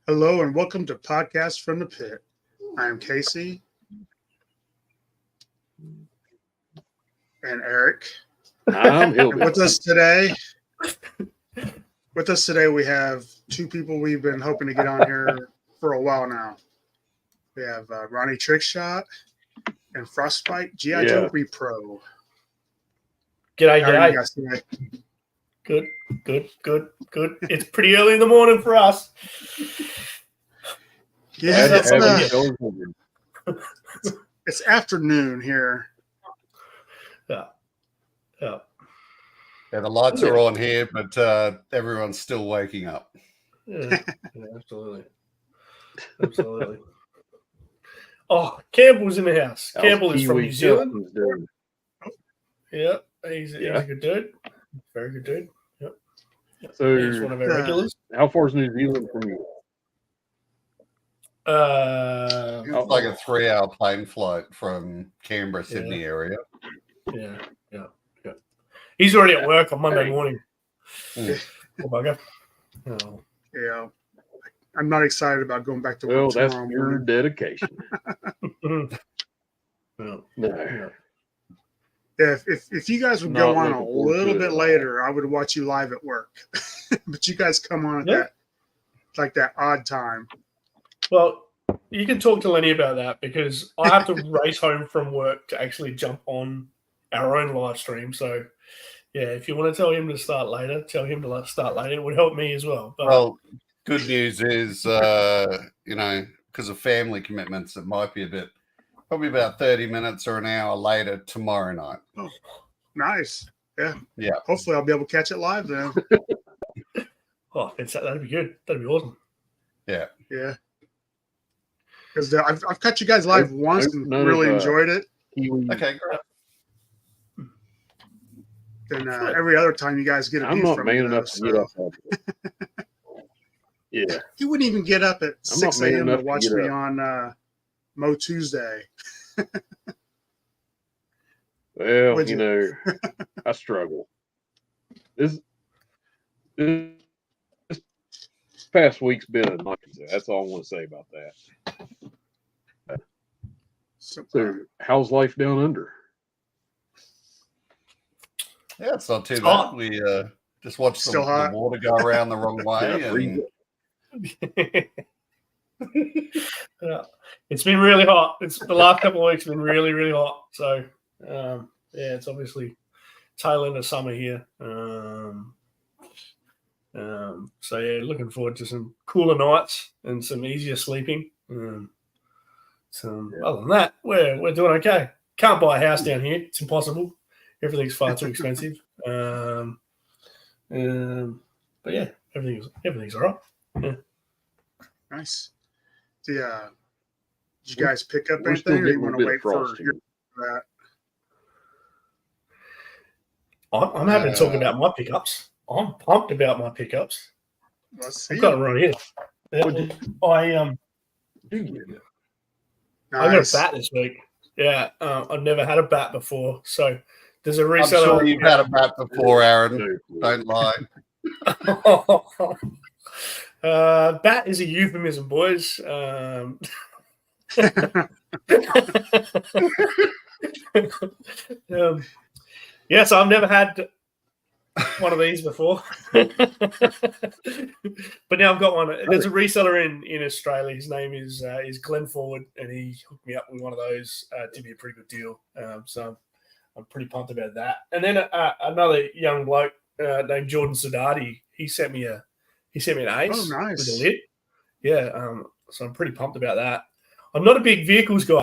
Hello and welcome to Podcast from the Pit. I am Casey and Eric. I'm And with us today, we have two people we've been hoping to get on here for a while now. We have Ronnie Trickshot and Frostbite G.i Repro. G'day, How are you g'day. guys today? Good. It's pretty early in the morning for us. Yeah, Yeah. it's afternoon here. Yeah. Yeah, the lights are on here, but everyone's still waking up. Yeah, absolutely. Oh, Campbell's in the house. Campbell is from New Zealand. Yeah, he's a good dude. Very good dude. Yep. So he's one of our regulars. How far is New Zealand from you? It's like a 3-hour plane flight from Canberra, Sydney area. Yeah. He's already at work on Monday morning. Oh, bugger. Oh. Yeah. I'm not excited about going back to work tomorrow. Well, that's your dedication. No. Yeah, if you guys would go on a little bit later, I would watch you live at work. But you guys come on at that odd time. Well, you can talk to Lenny about that because I have to race home from work to actually jump on our own live stream. So, yeah, if you want to tell him to start later, tell him to start later. It would help me as well. But, well, good news is, because of family commitments, it might be probably about 30 minutes or an hour later tomorrow night. Oh, nice. Yeah. Hopefully I'll be able to catch it live then. Oh, that'd be good. That'd be awesome. Yeah. Because I've caught you guys live once and really enjoyed it. Okay, great. Then every other time you guys get a view from me. I'm not man enough to get up. Yeah. You wouldn't even get up at 6 a.m. to watch me on Mo Tuesday. Well, I struggle. This past week's been a nightmare. That's all I want to say about that. So how's life down under? Yeah, it's not too bad. We just watched the water go around the wrong way. It's been really hot. The last couple of weeks have been really, really hot. So, it's obviously tail end of summer here. Looking forward to some cooler nights and some easier sleeping. Other than that, we're doing okay. Can't buy a house down here. It's impossible. Everything's far too expensive. But yeah, everything's all right. Yeah. Nice. Did you guys pick up anything, or you want to wait for that? I'm happy to talk about my pickups. I'm pumped about my pickups. Let's see. I've got it right here. I got a bat this week. Yeah, I've never had a bat before, so there's a reseller. I'm sure you've had a bat before, Aaron. Don't lie. Bat is a euphemism, boys. So I've never had one of these before, but now I've got one. There's a reseller in Australia. His name is Glenn Forward, and he hooked me up with one of those to be a pretty good deal. So I'm pretty pumped about that. And then another young bloke named Jordan Sadati. He sent me an ace with a lid. Yeah, so I'm pretty pumped about that. I'm not a big vehicles guy,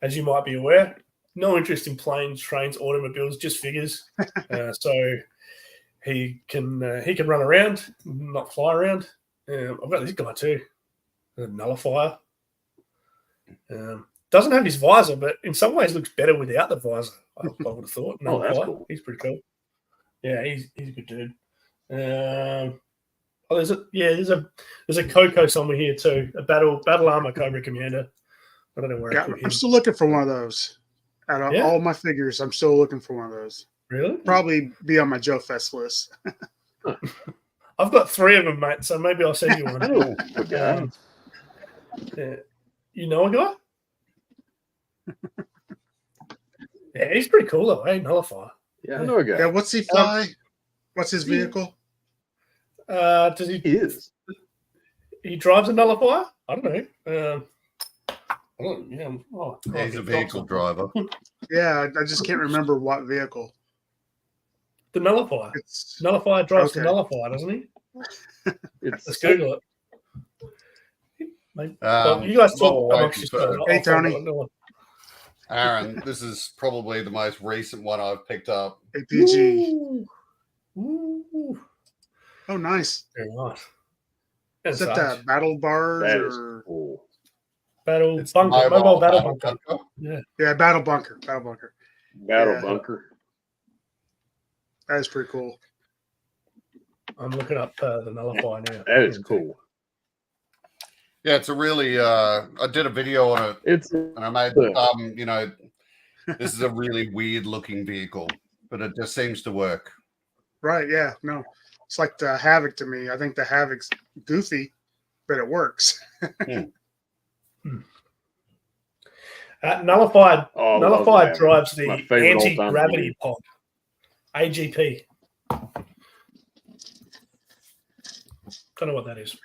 as you might be aware. No interest in planes, trains, automobiles, just figures. So he can run around, not fly around. I've got this guy too, a nullifier. Doesn't have his visor, but in some ways looks better without the visor. I would have thought. Oh, that's cool. He's pretty cool. Yeah, he's a good dude. There's a Coco somewhere here too. A battle armor Cobra Commander. I don't know where. I'm still looking for one of those. Out of all my figures, I'm still looking for one of those. Really? Probably be on my Joe Fest list. I've got 3 of them, mate. So maybe I'll send you one. Oh, okay. Yeah. You know a guy? Yeah, he's pretty cool though, eh? Nullifier. Yeah, I know a guy. Yeah, what's he fly? What's his vehicle? Does he? He is. He drives a Nullifier? I don't know. Yeah, he's a vehicle driver. Yeah, I just can't remember what vehicle. The Nullifier. Nullifier drives the Nullifier, doesn't he? Let's Google it. Well, you guys talk amongst yourselves. Hey, Tony. Aaron, this is probably the most recent one I've picked up. APG. Ooh. Oh, nice. Very nice. Is that the battle bars or cool. Battle bunker? Mobile battle bunker. Yeah, battle bunker. Battle bunker. That is pretty cool. I'm looking up the Nullifier now. That is cool. Yeah, it's a really. I did a video on it, and I made. This is a really weird looking vehicle, but it just seems to work. Right? Yeah. No, it's like the Havoc to me. I think the Havoc's goofy, but it works. Nullified drives the anti-gravity pod. AGP. Don't know what that is.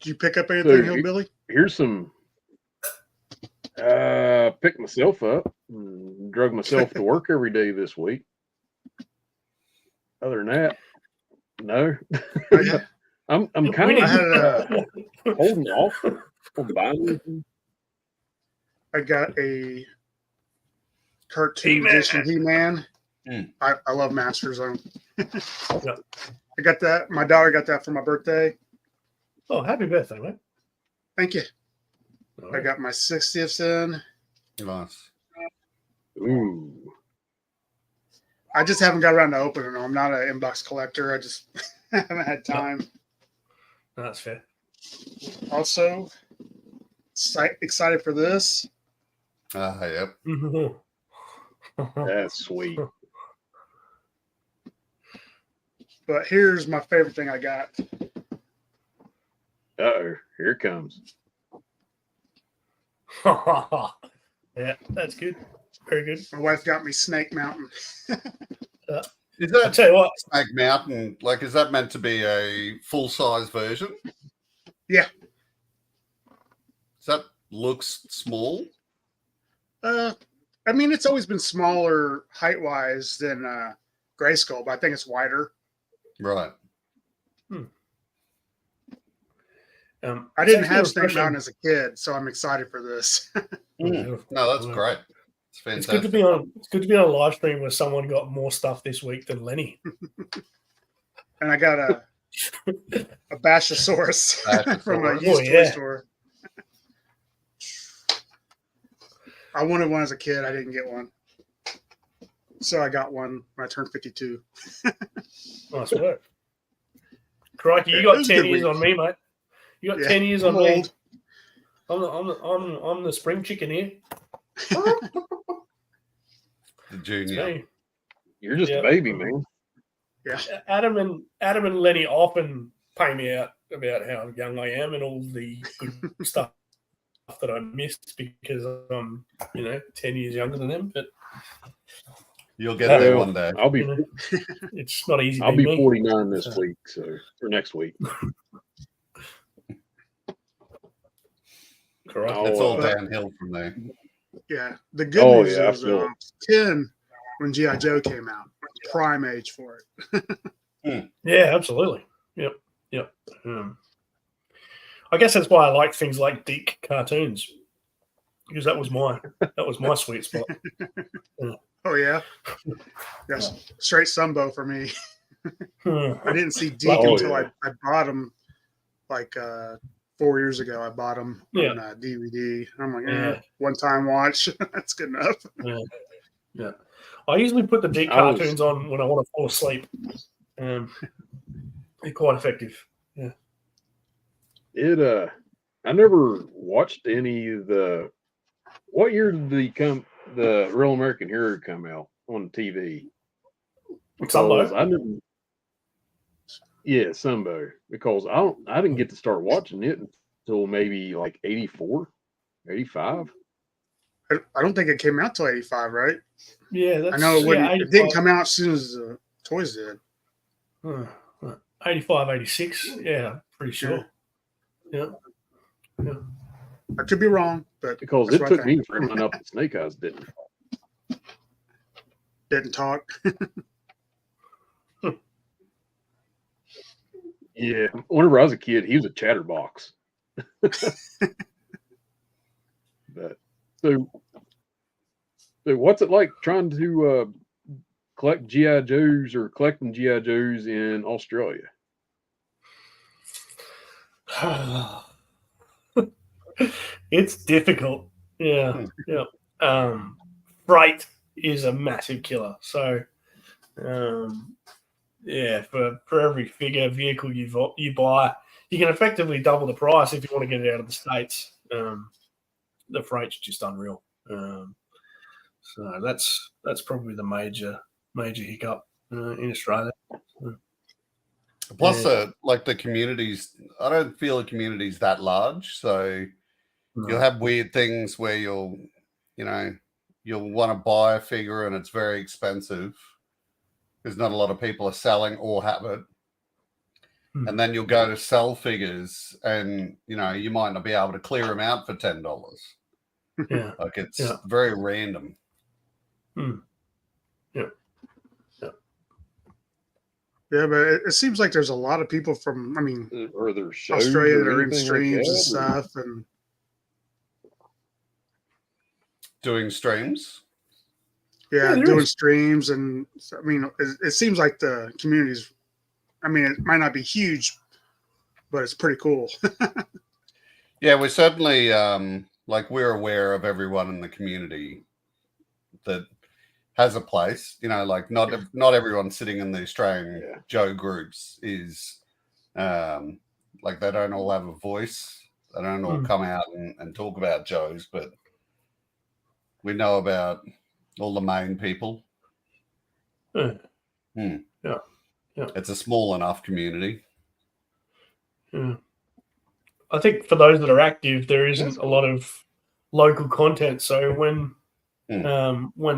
Did you pick up anything, Hillbilly? Here's some. Picked myself up, and drug myself to work every day this week. Other than that, no. I'm kind of holding off on buying anything. I got a cartoon edition He-Man. I love Master Zone. I got that. My daughter got that for my birthday. Oh, happy birthday, mate. Thank you. I got my 60th in. Nice. Ooh. I just haven't got around to opening them. I'm not an inbox collector. I just haven't had time. No, that's fair. Also, excited for this. Yep. That's sweet. But here's my favorite thing I got. Uh-oh, here it comes. Yeah, that's good. Very good. My wife got me Snake Mountain. Is that, I'll tell you what. Snake Mountain, is that meant to be a full-size version? Yeah. That looks small? I mean, it's always been smaller height-wise than Grayskull, but I think it's wider. Right. I didn't have Snake Mountain as a kid, so I'm excited for this. No, that's great. It's fantastic. It's good to be on a live stream where someone got more stuff this week than Lenny. And I got a Bashosaurus from a used toy store. I wanted one as a kid. I didn't get one. So I got one when I turned 52. Nice work. Crikey, you got 10 years on me, mate. You got 10 years on me. I'm the spring chicken here. The junior. You're just a baby, man. Yeah. Adam and Lenny often pay me out about how young I am and all the good stuff that I missed because I'm, 10 years younger than them. But you'll get there one day. I'll be. It's not easy. I'll be 49 this week, or next week. Correct. It's all downhill from there. Yeah. The good news is 10 when G.I. Joe came out. Prime age for it. Yeah, absolutely. Yep. I guess that's why I like things like Deke cartoons because that was my sweet spot. Oh yeah, yes, straight Sumbo for me. I didn't see Deke until I bought him 4 years ago. I bought him on DVD. I'm like, one time watch, that's good enough. Yeah. I usually put the Deke cartoons on when I want to fall asleep. They're quite effective. Yeah. I never watched any of the. What year did the Real American Hero come out on TV? Sumbo. Yeah, Sunbow, because I didn't get to start watching it until maybe like 84, 85. I don't think it came out till 85, right? Yeah, that's I know it wouldn't. 85, It didn't come out as soon as the toys did. 85, 86. Yeah, pretty sure. Yeah. I could be wrong, but because it took me figuring out that Snake Eyes didn't talk. Yeah, whenever I was a kid, he was a chatterbox. But so what's it like trying to collect G.I. Joes or collecting G.I. Joes in Australia? It's difficult. Yeah. Freight is a massive killer. So, yeah, for every figure vehicle you buy, you can effectively double the price if you want to get it out of the States. The freight's just unreal. So that's probably the major hiccup in Australia. Plus, like the communities, I don't feel the community's that large, so you'll have weird things where you'll want to buy a figure and it's very expensive because not a lot of people are selling or have it. And then you'll go to sell figures and, you might not be able to clear them out for $10. Yeah. Like it's very random. Yeah, but it seems like there's a lot of people from, or there shows Australia or that are in anything streams like and that, stuff, and doing streams. Yeah, doing streams, and it seems like the community's. It might not be huge, but it's pretty cool. Yeah, we're certainly we're aware of everyone in the community that has a place. Not everyone sitting in the Australian Joe groups is they don't all have a voice. They don't all come out and talk about Joes, but we know about all the main people. Yeah. It's a small enough community. I think for those that are active, there isn't a lot of local content. So when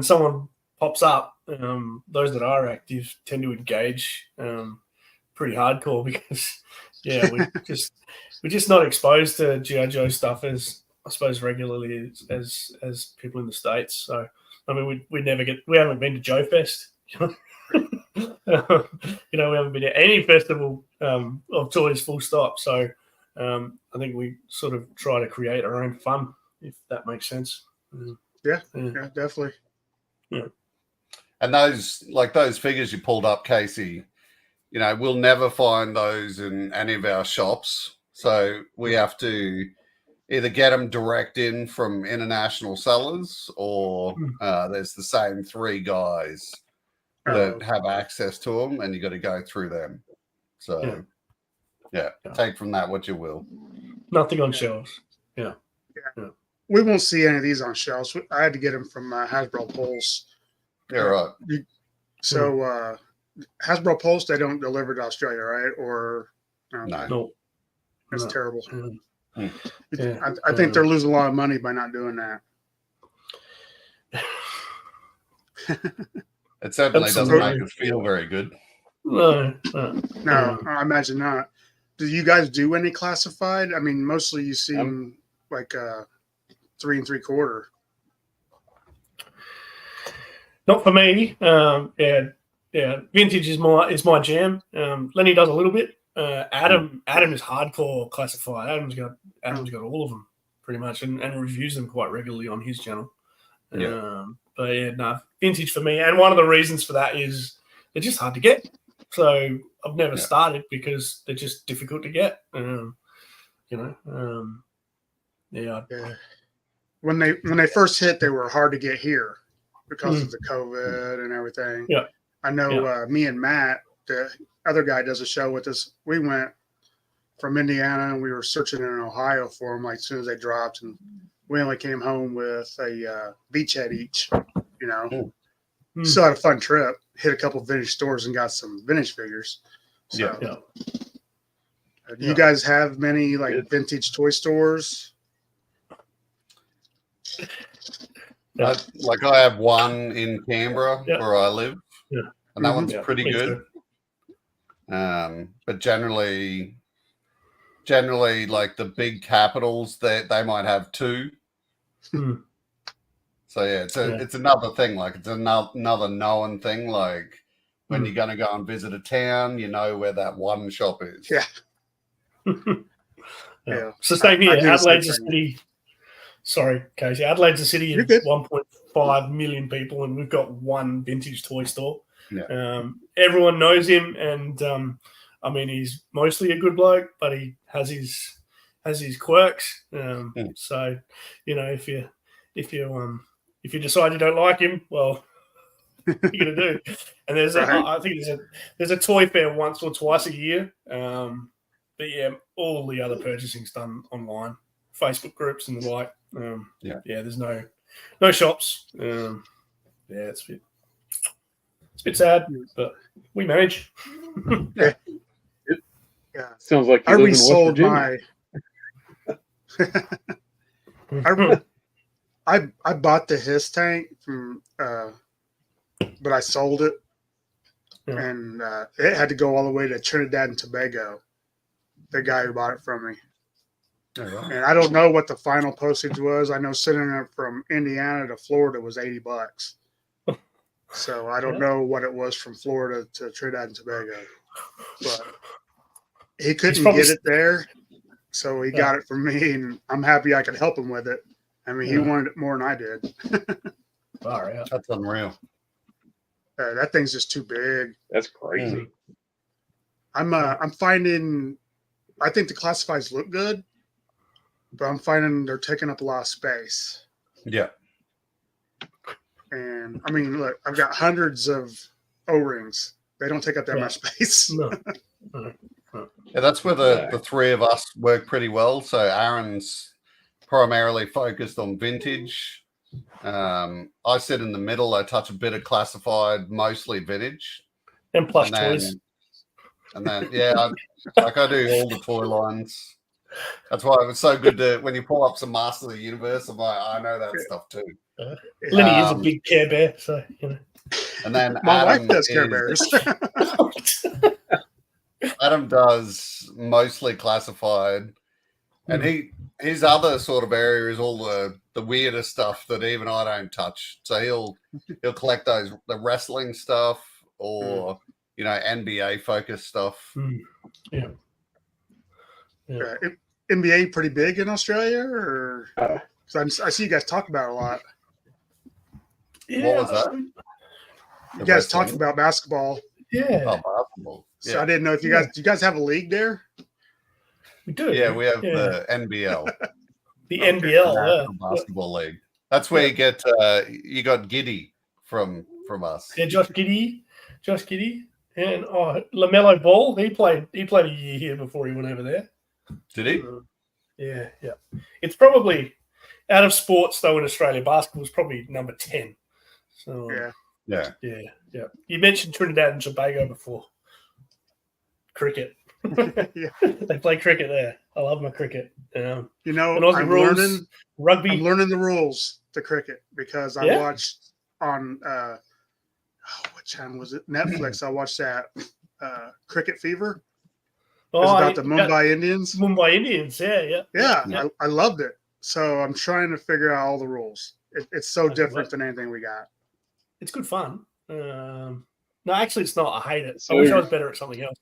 someone pops up, those that are active tend to engage pretty hardcore because we're just not exposed to G.I. Joe stuff as I suppose regularly as people in the States. So we haven't been to Joe Fest. We haven't been to any festival of toys full stop. So I think we sort of try to create our own fun, if that makes sense. Yeah, definitely. Yeah. And those figures you pulled up, Casey, we'll never find those in any of our shops. So we have to either get them direct in from international sellers or there's the same 3 guys that have access to them, and you got to go through them. So, take from that what you will. Nothing on shelves. Yeah. We won't see any of these on shelves. I had to get them from Hasbro Pulse. Yeah, right. So Hasbro Pulse, they don't deliver to Australia, right? Or no. That's terrible. Yeah. I think they're losing a lot of money by not doing that. It certainly doesn't make us feel very good. No, I imagine not. Do you guys do any classified? Mostly you seem like 3 3/4. Not for me. Vintage is my jam. Lenny does a little bit. Adam is hardcore classified. Adam's got all of them pretty much, and reviews them quite regularly on his channel. Vintage for me, and one of the reasons for that is they're just hard to get. So I've never started because they're just difficult to get. When they first hit, they were hard to get here because of the COVID and everything. Yeah, I know. Me and Matt, the other guy, does a show with us. We went from Indiana and we were searching in Ohio for them. As soon as they dropped, and we only came home with a beachhead each. Still had a fun trip. Hit a couple vintage stores and got some vintage figures. So, Yeah. do you guys have many like It's- vintage toy stores? Yeah. I have one in Canberra Yeah. where I live, Yeah. and that Mhm. one's Yeah, pretty Me good. too. But generally, like the big capitals, they might have two. Hmm. So yeah, it's another thing. Like it's another known thing. Like when you're gonna go and visit a town, you know where that one shop is. Yeah. Yeah. So same I here. do the same Adelaide's a thing. city. Sorry, Casey. Adelaide's a city You're of good. 1.5 million people, and we've got one vintage toy store. Yeah. Everyone knows him, and I mean, he's mostly a good bloke, but he has his quirks. So, you know, if you decide you don't like him, well, what are you gonna do? And I think there's a toy fair once or twice a year. But yeah, all the other purchasing's done online, Facebook groups and the like. There's no shops. It's a bit sad, but we manage. Yeah. Sounds like I you live in West resold Virginia. I bought the Hiss tank from, but I sold it, and it had to go all the way to Trinidad and Tobago. The guy who bought it from me, and I don't know what the final postage was. I know sending it from Indiana to Florida was $80. So I don't know what it was from Florida to Trinidad and Tobago, but he couldn't get it there, so he got it from me, and I'm happy I could help him with it. I mean, he wanted it more than I did. That's unreal. That thing's just too big. That's crazy. I'm finding, I think the classifieds look good, but I'm finding they're taking up a lot of space. Yeah. And I mean, look, I've got hundreds of O-rings. They don't take up that much space. No. Yeah, that's where the three of us work pretty well. So Aaron's primarily focused on vintage. I sit in the middle. I touch a bit of classified, mostly vintage. And plush toys. And then, I do all the toy lines. That's why it was so good to, when you pull up some Master of the Universe, I'm like, I know that stuff too. Lenny is a big Care Bear, so, you know. And then My Adam wife does Care Bears. Adam does mostly classified. And his other sort of area is all the weirder stuff that even I don't touch. So he'll collect the wrestling stuff or NBA focused stuff. Yeah. NBA pretty big in Australia, or I see you guys talk about it a lot. Yeah. What was that? You guys talked about basketball. Yeah. Oh, basketball. So Yeah. I didn't know if do you guys have a league there? We do. Yeah, we have the NBL. The NBL, National Basketball League. That's where you get you got Giddy from us. Yeah, Josh Giddey, and LaMelo Ball. He played a year here before he went over there. Did he? Yeah. It's probably out of sports though in Australia. Basketball is probably number 10. So Yeah. You mentioned Trinidad and Tobago before. Cricket. Yeah. They play cricket there. I love my cricket. I'm rules, rugby. I'm learning the rules to cricket because I watched on what channel was it? Netflix. I watched that Cricket Fever. It was about the Mumbai Indians. Mumbai Indians, Yeah. I loved it. So I'm trying to figure out all the rules. It's so different than anything we got. It's good fun. No, actually, it's not. I hate it. I wish I was better at something else.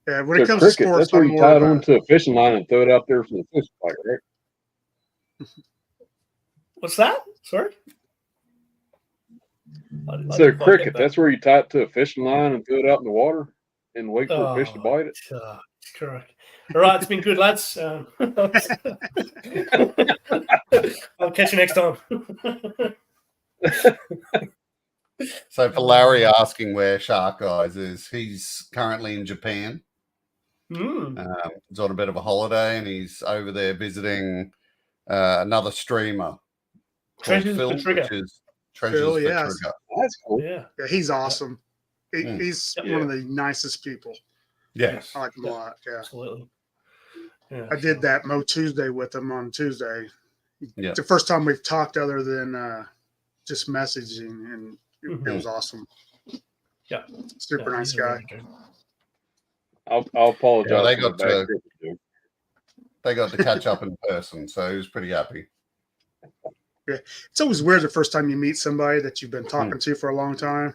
Yeah, when it comes to sports, that's where you tie it onto a fishing line and throw it out there for the fish bite, right? What's that? Sorry. So cricket, that's where you tie it to a fishing line and throw it out in the water and wait for a fish to bite it. Correct. All right, it's been good, lads. I'll catch you next time. So for Larry asking where Shark Eyes is, he's currently in Japan. He's on a bit of a holiday and he's over there visiting another streamer called Treasures Phil, for Trigger. which is Treasures Phil, for yes. Trigger. That's cool. Yeah. Yeah, he's awesome. He's Yeah. one of the nicest people. Yeah. I like him a lot. Yeah. Absolutely. Yeah. I did that Mo Tuesday with him on Tuesday. Yeah. It's the first time we've talked other than just messaging, and it was awesome. Yeah. Super nice he's guy. really good. I'll apologize. Yeah, they for the got bad to- cricket joke. They got to catch up in person, so he was pretty happy. It's always weird the first time you meet somebody that you've been talking to for a long time.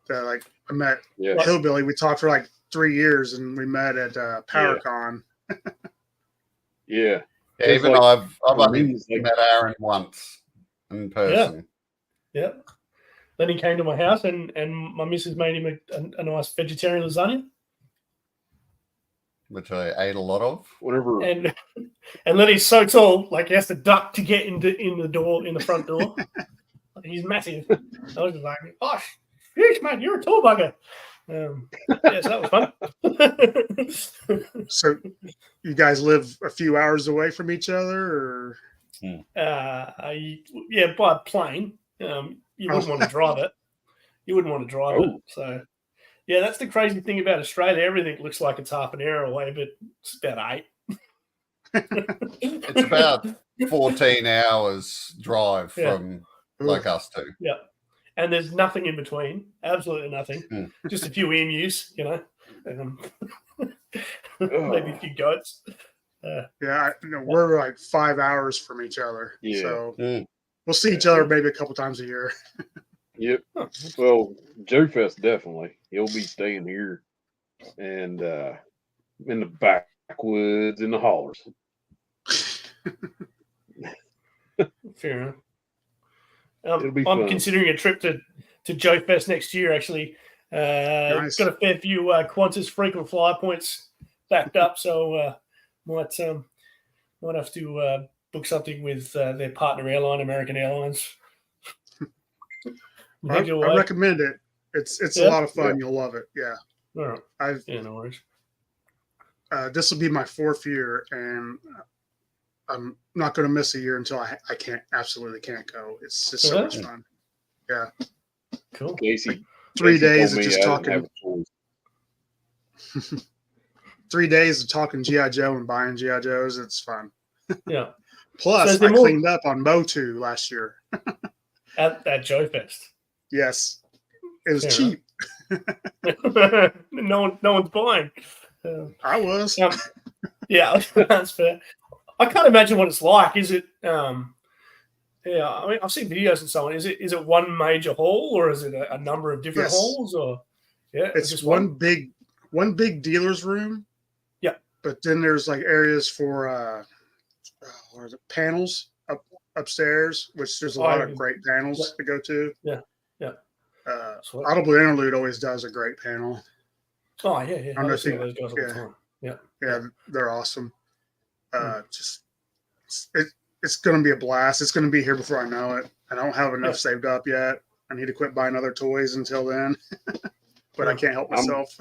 Like I met Yeah. Hillbilly. We talked for like 3 years, and we met at PowerCon. Yeah. Yeah, It's even like- though I've for only me, it's like- met Aaron once in person. Yeah. Then he came to my house, and my missus made him a nice vegetarian lasagna. Which I ate a lot of. Whenever And then he's so tall, like he has to duck to get in the front door. He's massive. I was just like, oh, sheesh, man, you're a tall bugger. Yeah, so that was fun. So you guys live a few hours away from each other, or Yeah, by plane. You wouldn't want to drive it. You wouldn't want to drive it. So, yeah, that's the crazy thing about Australia. Everything looks like it's half an hour away, but it's about 8. It's about 14 hours drive Yeah. from like us two. Yeah. And there's nothing in between. Absolutely nothing. Just a few emus, maybe a few goats. we're like 5 hours from each other. Yeah. So Mm. we'll see each other maybe a couple times a year. Yep. Well, Joe Fest definitely. He'll be staying here and in the backwoods in the hollers. Fair enough. It'll be I'm fun. considering a trip to Joe Fest next year, actually. Nice. Got a fair few Qantas frequent flyer points backed up, so might have to book something with their partner airline, American Airlines. I recommend it. It's a lot of fun. Yeah. You'll love it. Yeah. All right. I've No worries. this will be my 4th year, and I'm not going to miss a year until I absolutely can't go. It's just so much fun. Yeah. Cool. Casey, 3 Casey days told of me just I didn't have talking. a choice. 3 days of talking GI Joe and buying GI Joes. It's fun. Yeah. Plus, So I cleaned up on Motu last year. At Joe Fest. Yes, it was Fair cheap. no one's buying. I was. Yeah, that's fair. I can't imagine what it's like. Is it? Yeah, I mean, I've seen videos and so on. Is it one major hall, or is it a number of different Yes. halls? Or It's just one big dealer's room. Yeah. But then there's like areas for what is it, panels upstairs, which there's a lot of great panels to go to. Yeah. Audible Interlude always does a great panel. Oh yeah. I'm I not see seeing- those guys all the time. Yeah, they're awesome. It's going to be a blast. It's going to be here before I know it. I don't have enough saved up yet. I need to quit buying other toys until then. But I can't help myself.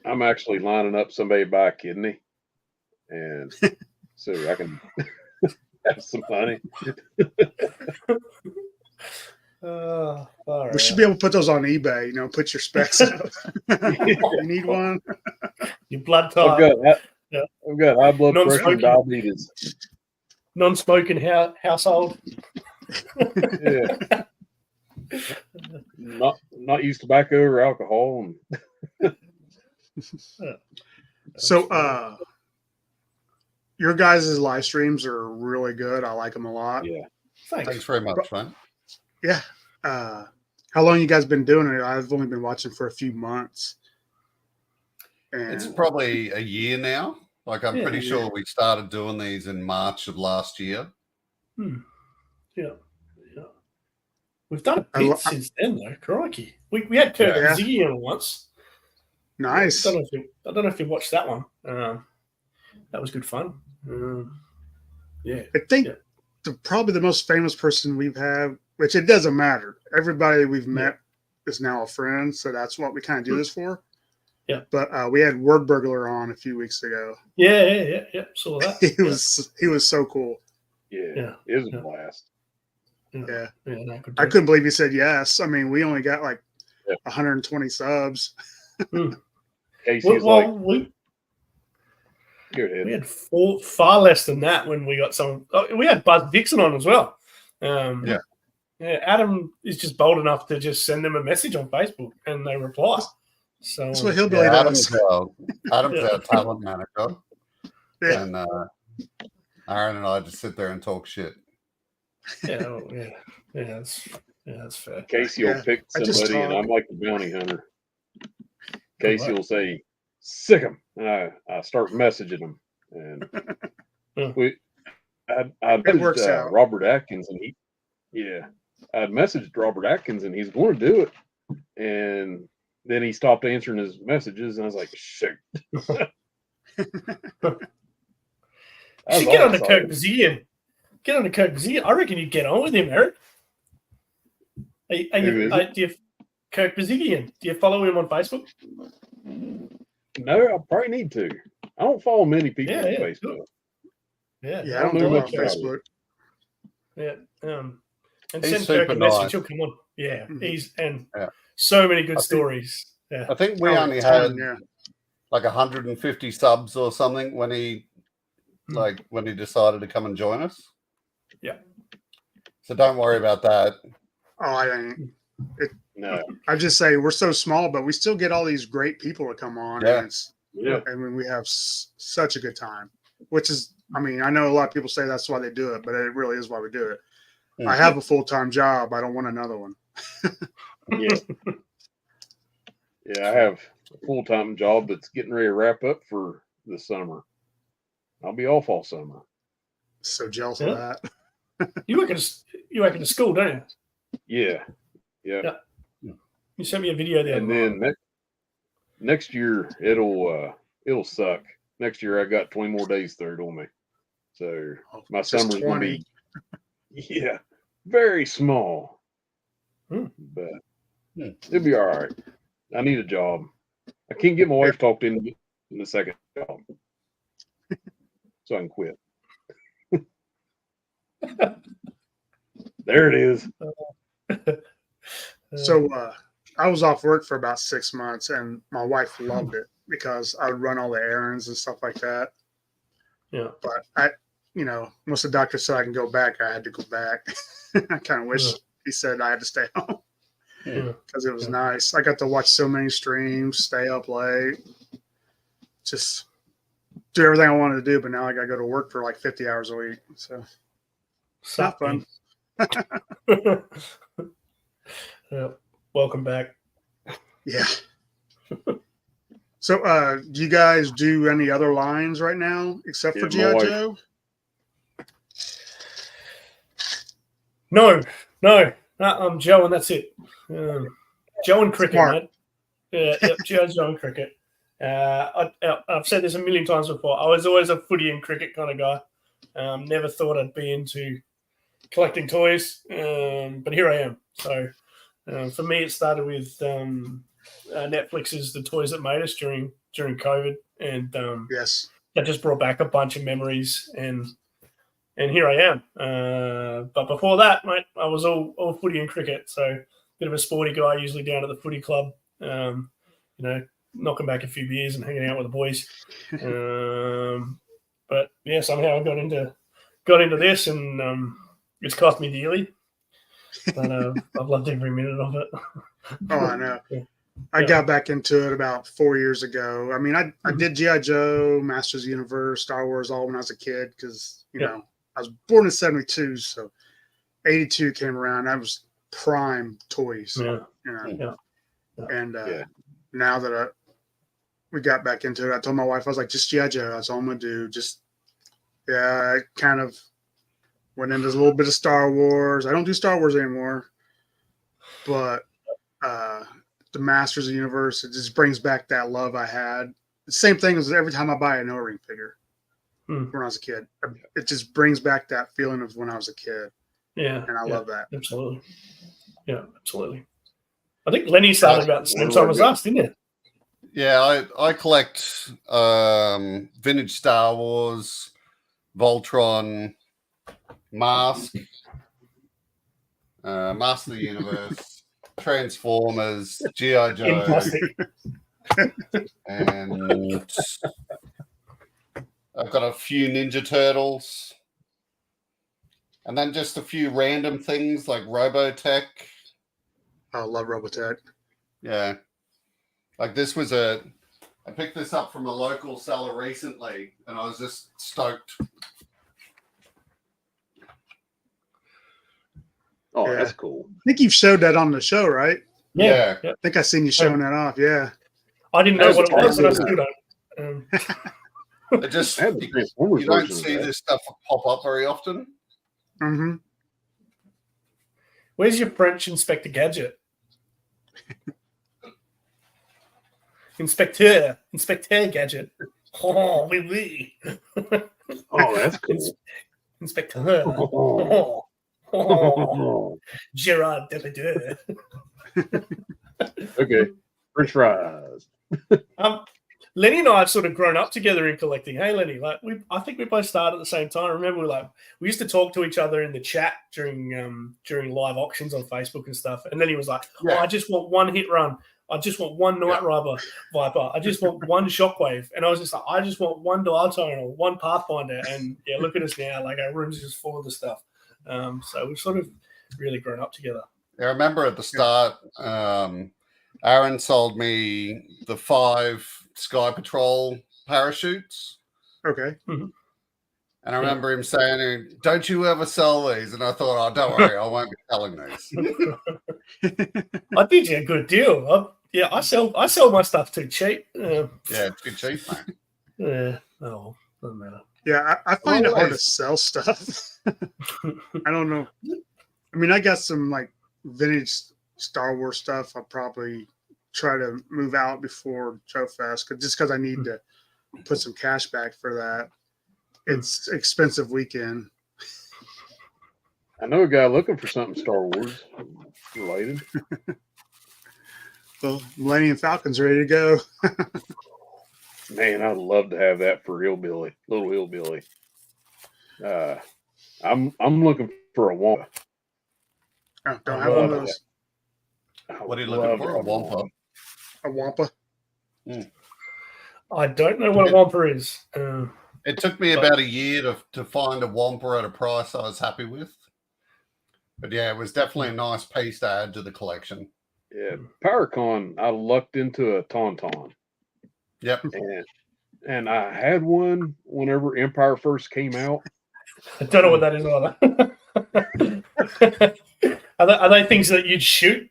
I'm actually lining up somebody to buy a kidney, and so I can have some money. We should be able to put those on eBay. Put your specs up. You need one? Your blood I've type, got high blood pressure Non-smoking. and diabetes. non-smoking household. Yeah. Not use tobacco or alcohol. So, your guys' live streams are really good. I like them a lot. Yeah. Thanks very much, man. Yeah. How long you guys been doing it? I've only been watching for a few months. And It's probably a year now. Like I'm pretty sure we started doing these in March of last year. Yeah. We've done a bit since then, though. Crikey. We had Kurt Ziggy on once. Nice. I don't know if you watched that one. That was good fun. Yeah. I think probably the most famous person we've had, which it doesn't matter. Everybody we've met is now a friend, so that's what we kind of do this for. Yeah. But we had Word Burglar on a few weeks ago. Yeah. Saw that. He was so cool. Yeah. It was a blast. Yeah. No, good I dude. couldn't believe he said yes. I mean, we only got like Yeah. 120 subs. Casey was Well, like, go ahead. we had far less than that when we got some. We had Buzz Dixon on as well. Yeah. Yeah, Adam is just bold enough to just send them a message on Facebook and they reply. So That's what Hillbilly Yeah, does. Adam's our talent manager. Yeah. And Aaron and I just sit there and talk shit. yeah, that's fair. Casey will Yeah, pick I just somebody, and talk. I'm like the bounty hunter. Casey right. will say, "Sick him," and I start messaging him, and I It works messaged out. Robert Atkins, and I messaged Robert Atkins, and he's going to do it, and then he stopped answering his messages, and I was like, "Shit." You should get on to Kirk Bazillion. Get on to Kirk Bazillion. I reckon you'd get on with him, Eric. Who is it? Kirk Bazillion. Do you follow him on Facebook? No, I probably need to. I don't follow many people on Facebook. Cool. Yeah, I don't do it on Facebook. Yeah, and He's send super Kirk a message. nice. He'll come on. Yeah, Yeah. so many good I think- stories. Yeah, I think we Oh, only it's had fun, like 150 subs or something when he decided to come and join us. Yeah. Mm-hmm. So don't worry about that. Oh, I ain't. No. I just say we're so small, but we still get all these great people to come on. Yeah. And Yeah. I mean, we have such a good time, which is, I mean, I know a lot of people say that's why they do it, but it really is why we do it. Mhm. I have a full-time job. I don't want another one. Yeah. Yeah, I have a full-time job that's getting ready to wrap up for the summer. I'll be off all summer. So jealous Yeah. of that. you work at a school, don't you? Yeah. Yeah. You sent me a video there. And then next year it'll suck. Next year I got 20 more days third on me. So my Just summer's gonna 20. be very small. But it'll be all right. I need a job. I can't get my wife talked into in the second job. So I can quit. There it is. So I was off work for about 6 months, and my wife loved it because I would run all the errands and stuff like that. Yeah. But once the doctor said I can go back, I had to go back. I kind of wish he said I had to stay home because it was nice. I got to watch so many streams, stay up late, just do everything I wanted to do. But now I got to go to work for like 50 hours a week. So it's not fun. Yeah. Welcome back. Yeah. So, do you guys do any other lines right now except for Yeah, my G.I. wife. Joe? No. I'm Joe, and that's it. Joe and cricket, Smart. mate. Yep, Joe and cricket. I've said this a million times before. I was always a footy and cricket kind of guy. Never thought I'd be into collecting toys, but here I am. So for me, it started with Netflix's The Toys That Made Us during COVID, and Yes. that just brought back a bunch of memories, and here I am. But before that, mate, I was all footy and cricket, so bit of a sporty guy, usually down at the footy club, knocking back a few beers and hanging out with the boys. But yeah, somehow I got into this, and it's cost me dearly, but I've loved every minute of it. Oh, I know. Yeah. I got back into it about 4 years ago. I mean, I did G.I. Joe, Masters of the Universe, Star Wars all when I was a kid because, I was born in 72, so 82 came around. I was prime toys. Yeah. And now that we got back into it, I told my wife, I was like, just G.I. Joe. That's all I'm going to do. I kind of went into a little bit of Star Wars. I don't do Star Wars anymore, but the Masters of the Universe, it just brings back that love I had. The same thing as every time I buy an O-ring figure when I was a kid. It just brings back that feeling of when I was a kid. Yeah. And I love that. Absolutely. Yeah, absolutely. I think Lenny started about the same time as us, didn't you? Yeah, I collect vintage Star Wars, Voltron, Mask, Master of the Universe, Transformers, G.I. In Joe, plastic. and I've got a few Ninja Turtles, and then just a few random things like Robotech. I love Robotech. Yeah, like I picked this up from a local seller recently, and I was just stoked. Oh, Yeah. that's cool. I think you've showed that on the show, right? Yeah. I think I seen you showing that off. Yeah. I didn't know That what it was, and I was still don't. It just I had the Transformers you don't version of see that. this stuff pop up very often. Mm-hmm. Where's your French Inspector Gadget? Inspecteur Gadget. Oh, oui, oui. Oh, that's cool. Inspecteur. Oh, oh. Gerard Depardieu. Okay. French fries. Lenny and I have sort of grown up together in collecting. Hey, Lenny, I think we both started at the same time. I remember we used to talk to each other in the chat during live auctions on Facebook and stuff. And then he was like, Yeah. "Oh, I just want one hit run. I just want one Night Viper. I just want one Shockwave." And I was just like, "I just want one Dialtone or one Pathfinder." And yeah, look at us now. Like our rooms are just full of the stuff. So we've sort of really grown up together. I remember at the start, Aaron sold me the 5 Sky Patrol parachutes. Okay. Mm-hmm. And I remember him saying, "Don't you ever sell these?" And I thought, "Oh, don't worry, I won't be selling these." I did you a good deal. I sell my stuff too cheap. Yeah, it's good cheap, man. Yeah. Oh, doesn't matter. Yeah, I find it hard to Always. sell stuff. I don't know. I mean, I got some like vintage Star Wars stuff. I'll probably try to move out before Joe Fest, just because I need to put some cash back for that. It's expensive weekend. I know a guy looking for something Star Wars related. The Millennium Falcon's ready to go. Man, I'd love to have that for Little Hillbilly. I'm looking for a Wampa. Oh, don't have one of those. What are you looking for? A Wampa? A Wampa? I don't know what a Wampa is. It took me about a year to find a Wampa at a price I was happy with. But yeah, it was definitely a nice piece to add to the collection. Yeah, PowerCon, I lucked into a Tauntaun. Yep. And I had one whenever Empire first came out. I don't know what that is either. Are they things that you'd shoot?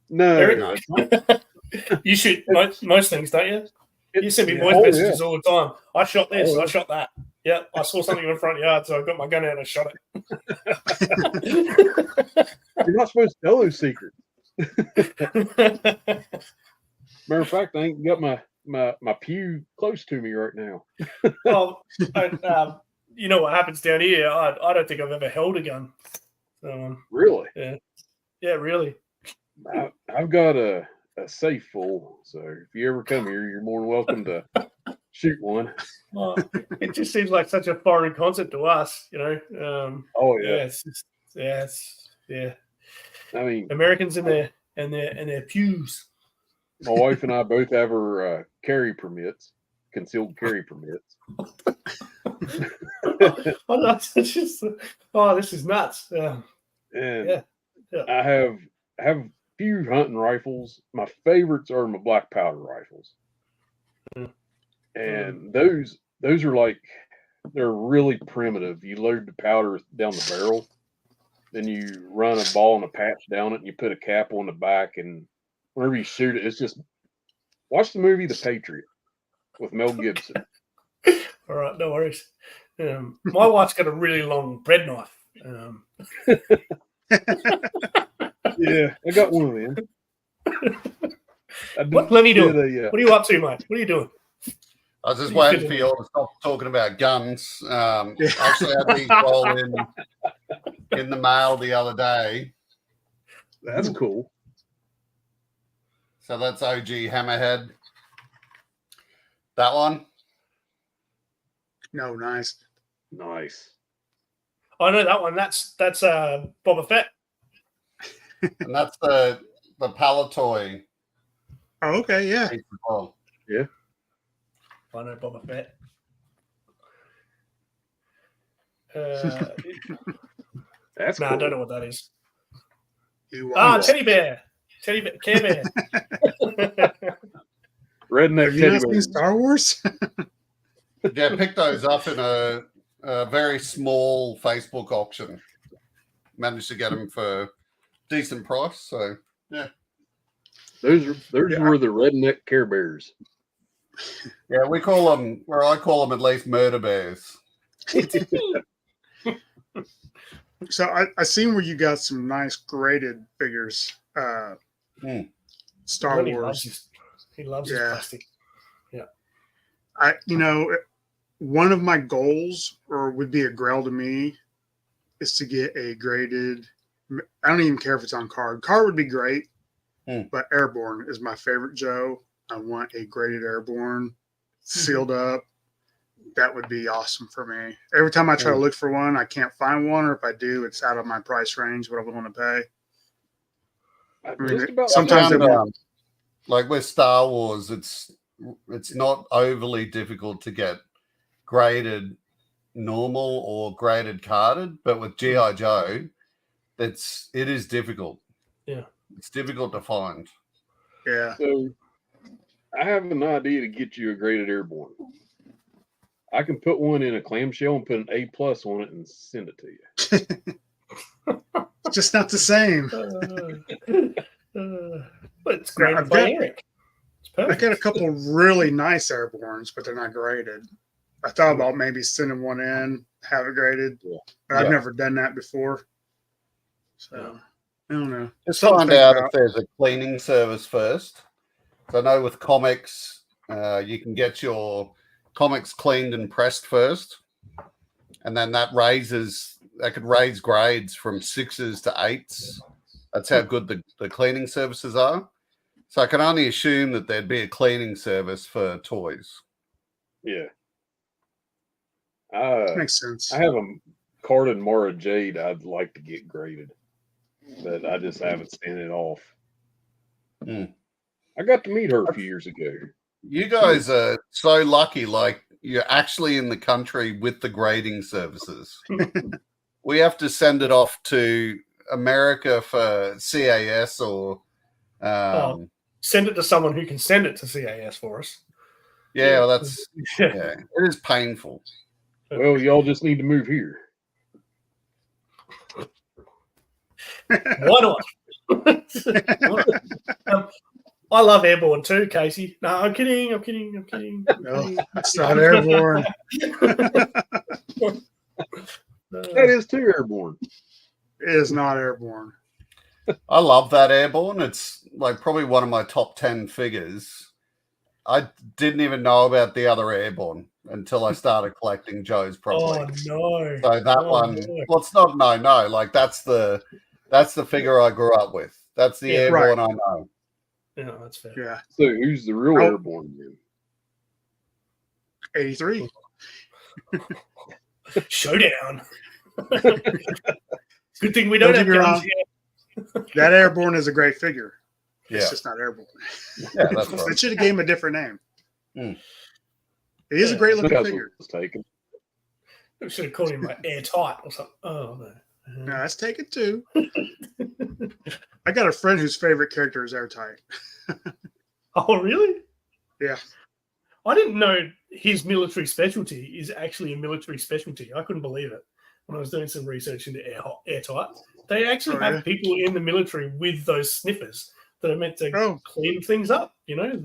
No, Eric? You shoot most things, don't you? You send me voice messages all the time. I shot this. I shot that. Yeah, I saw something in the front yard, so I got my gun out and I shot it. You're not supposed to tell those secrets. Matter of fact, I ain't got my pew close to me right now. Well, you know what happens down here? I don't think I've ever held a gun. Really? Yeah, really. I've got a safe full, so if you ever come here, you're more than welcome to shoot one. Well, it just seems like such a foreign concept to us, you know. Oh yeah, yeah. I mean, Americans and their pews. My wife and I both have her carry permits, concealed carry permits. This is nuts. And I have a few hunting rifles. My favorites are my black powder rifles. And those are like, they're really primitive. You load the powder down the barrel, then you run a ball and a patch down it, and you put a cap on the back, and whenever you shoot it, it's just, watch the movie The Patriot with Mel Gibson. All right, no worries. My wife's got a really long bread knife. Yeah, I got one of them. What Lenny doing? What are you up to, mate? What are you doing? I was just waiting for you all to stop talking about guns. Actually, I had these roll in the mail the other day. That's cool. So that's OG Hammerhead. That one? No, nice. Nice. I know that one. That's Boba Fett. And that's the Palatoy. Oh, okay, yeah. piece as well. I know Boba Fett. That's No, cool. I don't know what that is. You Teddy bear. Care Bear. Redneck Have you teddy not seen bear. Star Wars? Yeah, picked those up in a very small Facebook auction. Managed to get them for decent price. So Those Yeah. were the redneck Care Bears. yeah, we call them, where I call them at least, murder bears. So I seen where you got some nice graded figures. Star Ronnie Wars. He loves his Yeah. plastic. One of my goals, or would be a grail to me, is to get a graded. I don't even care if it's on card. Card would be great, but Airborne is my favorite Joe. I want a graded Airborne, sealed up. That would be awesome for me. Every time I try to look for one, I can't find one, or if I do, it's out of my price range, what I want to pay. Just about sometimes found like with Star Wars, it's not overly difficult to get graded normal or graded carded, but with G.I. Joe, it is difficult. Yeah. It's difficult to find. Yeah. So I have an idea to get you a graded Airborne. I can put one in a clamshell and put an A+ on it and send it to you. It's just not the same. But it's graded I've by got- Eric. It's I perfect. got a couple really nice Airbornes, but they're not graded. I thought about maybe sending one in, have it graded, but I've Yeah. never done that before. So I don't know. Just Something to find think out about. if there's a cleaning service first. So I know with comics, you can get your comics cleaned and pressed first, and then that could raise grades from 6s to 8s. That's how good the cleaning services are. So I can only assume that there'd be a cleaning service for toys. Yeah. Makes sense. I have a carded Mara Jade I'd like to get graded, but I just haven't sent it off. I got to meet her a few years ago. You guys are so lucky, like you're actually in the country with the grading services. We have to send it off to America for CAS or Send it to someone who can send it to CAS for us. yeah, well, that's it is painful. Well, y'all just need to move here. Why not? I love Airborne too, Casey. No, I'm kidding. No, it's not Airborne. That is too Airborne. It is not Airborne. I love that Airborne. It's like probably one of my top 10 figures. I didn't even know about the other Airborne until I started collecting Joe's properly. Oh no! So that one, well, it's not no. Like that's the figure I grew up with. That's the Airborne I know. Yeah, that's fair. Yeah. So who's the real Airborne then? 83. Showdown. Good thing we don't have guns yet. That Airborne is a great figure. It's Yeah. just not Airborne. Yeah, that's right. They should have gave him a different name. It is a great looking figure. Taken. We should have called him like Airtight or something. Oh no. No, that's taken too. I got a friend whose favorite character is Airtight. Oh really? Yeah. I didn't know his military specialty is actually a military specialty. I couldn't believe it when I was doing some research into Airtight. They actually have people in the military with those sniffers that are meant to clean things up. You know,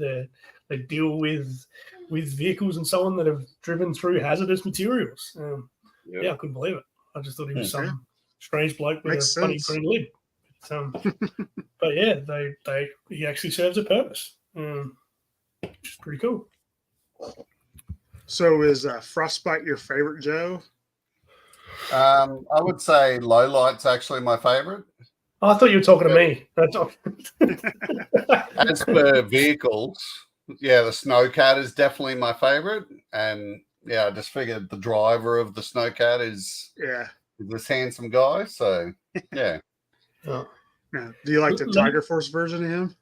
they deal with vehicles and so on that have driven through hazardous materials. Yeah, I couldn't believe it. I just thought he was some strange bloke with a funny green lid. But yeah, he actually serves a purpose, which is pretty cool. So is Frostbite your favorite, Joe? I would say Lowlight's actually my favorite. Oh, I thought you were talking to me. As for vehicles, yeah, the Snowcat is definitely my favorite. And yeah, I just figured the driver of the Snowcat is this handsome guy. So yeah. Yeah. Do you like the Tiger Force version of him?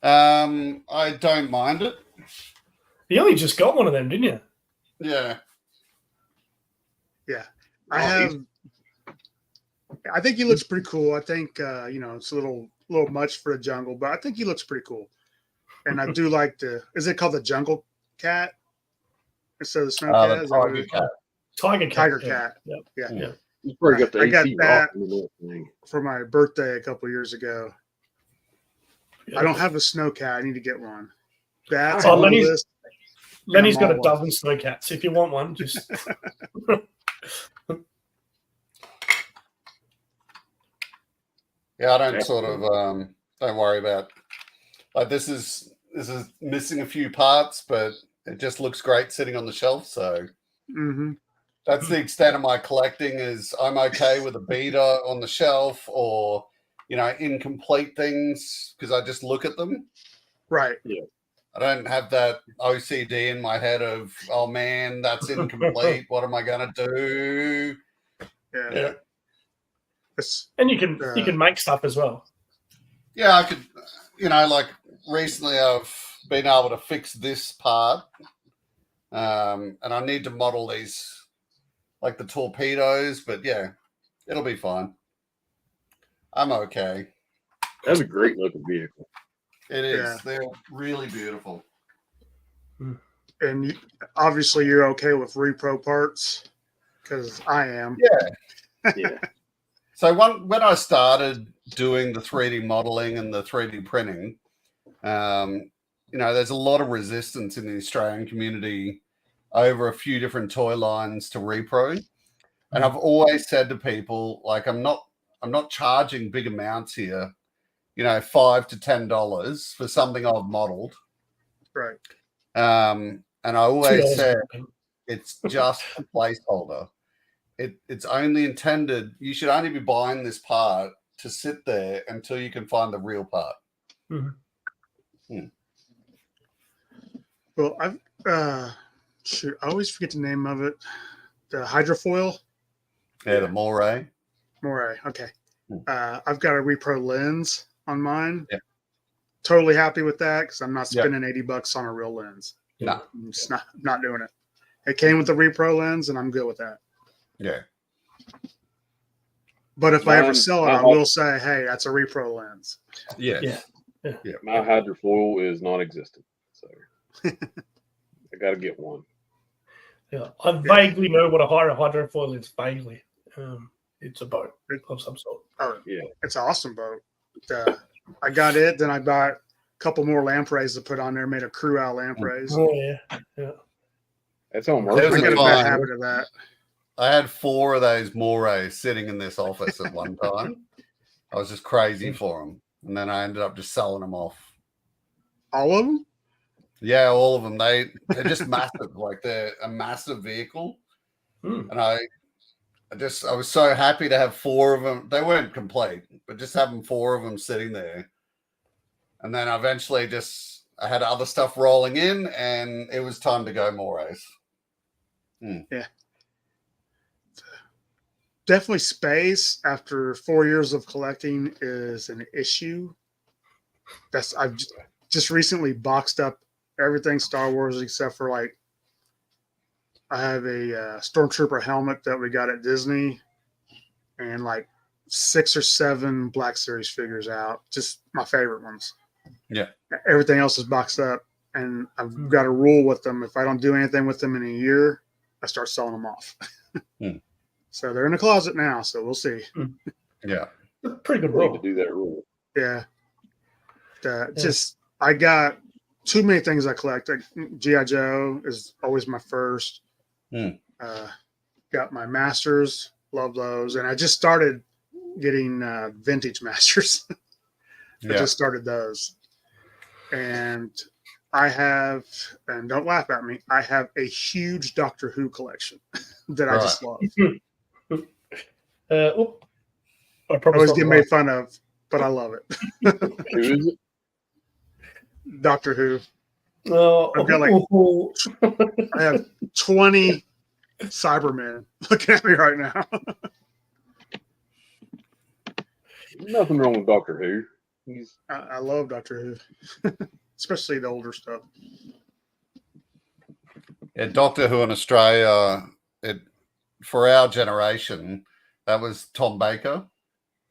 I don't mind it. You only just got one of them, didn't you? Yeah. Yeah. I think he looks pretty cool. I think it's a little much for the jungle, but I think he looks pretty cool. And I do like is it called the jungle cat instead of the snow cat? The tiger cat. Tiger cat. Cat. Yep. Yeah. You probably got the I got AC that thing. for my birthday a couple years ago. I don't have a snow cat. I need to get one. That's on the list. Lenny's got a dozen snow cats. If you want one, just Yeah, I don't don't worry about like this is missing a few parts, but it just looks great sitting on the shelf. So that's the extent of my collecting. Is I'm okay with a beta on the shelf or incomplete things because I just look at them. Right. Yeah. I don't have that OCD in my head of, oh man, that's incomplete. What am I gonna do? Yeah. And you can make stuff as well. Yeah, I could. Like recently, I've been able to fix this part, and I need to model these, like the torpedoes. But yeah, it'll be fine. I'm okay. That's a great looking vehicle. It is. Yeah. They're really beautiful. And obviously, you're okay with repro parts because I am. Yeah. Yeah. So when I started doing the 3D modeling and the 3D printing, there's a lot of resistance in the Australian community over a few different toy lines to repro. And I've always said to people, like, I'm not charging big amounts here, $5 to $10 for something I've modeled. Right. And I always said it's just a placeholder. It's only intended, you should only be buying this part to sit there until you can find the real part. Well, I always forget the name of it. The hydrofoil. Yeah, the Moray. Okay. I've got a repro lens on mine. Yeah. Totally happy with that because I'm not spending $80 on a real lens. No. I'm just not doing it. It came with the repro lens and I'm good with that. Yeah. But if I ever sell it, I will say, hey, that's a repro lens. Yes. Yeah. My hydrofoil is non-existent. So I got to get one. Yeah. I vaguely know what a hydrofoil is. Vaguely. It's a boat of some sort. Oh, yeah. It's an awesome boat. I got it. Then I bought a couple more lampreys to put on there, made a crew out lampreys. Oh, yeah. Yeah. That's on I got a bad habit of that. I had 4 of those Morays sitting in this office at one time. I was just crazy for them. And then I ended up just selling them off. All of them? Yeah, all of them. They're just massive. Like they're a massive vehicle. And I was so happy to have 4 of them. They weren't complete, but just having 4 of them sitting there. And then eventually I had other stuff rolling in and it was time to go Morays. Yeah. Definitely space after 4 years of collecting is an issue. I've just recently boxed up everything Star Wars except for like I have a Stormtrooper helmet that we got at Disney and like 6 or 7 Black Series figures out, just my favorite ones. Yeah. Everything else is boxed up and I've got a rule with them. If I don't do anything with them in a year, I start selling them off. So they're in the closet now, so we'll see. Yeah. Pretty good rule to do that rule. Yeah. Just I got too many things I collect. Like G.I. Joe is always my first. Got my Masters, love those. And I just started getting vintage Masters. I just started those. And I have, and don't laugh at me, I have a huge Doctor Who collection that I just love. I always get made fun of, but I love it. Who is it? Doctor Who. I've got I have 20 Cybermen looking at me right now. Nothing wrong with Doctor Who. I love Doctor Who, especially the older stuff. Yeah, Doctor Who in Australia, for our generation, that was Tom Baker.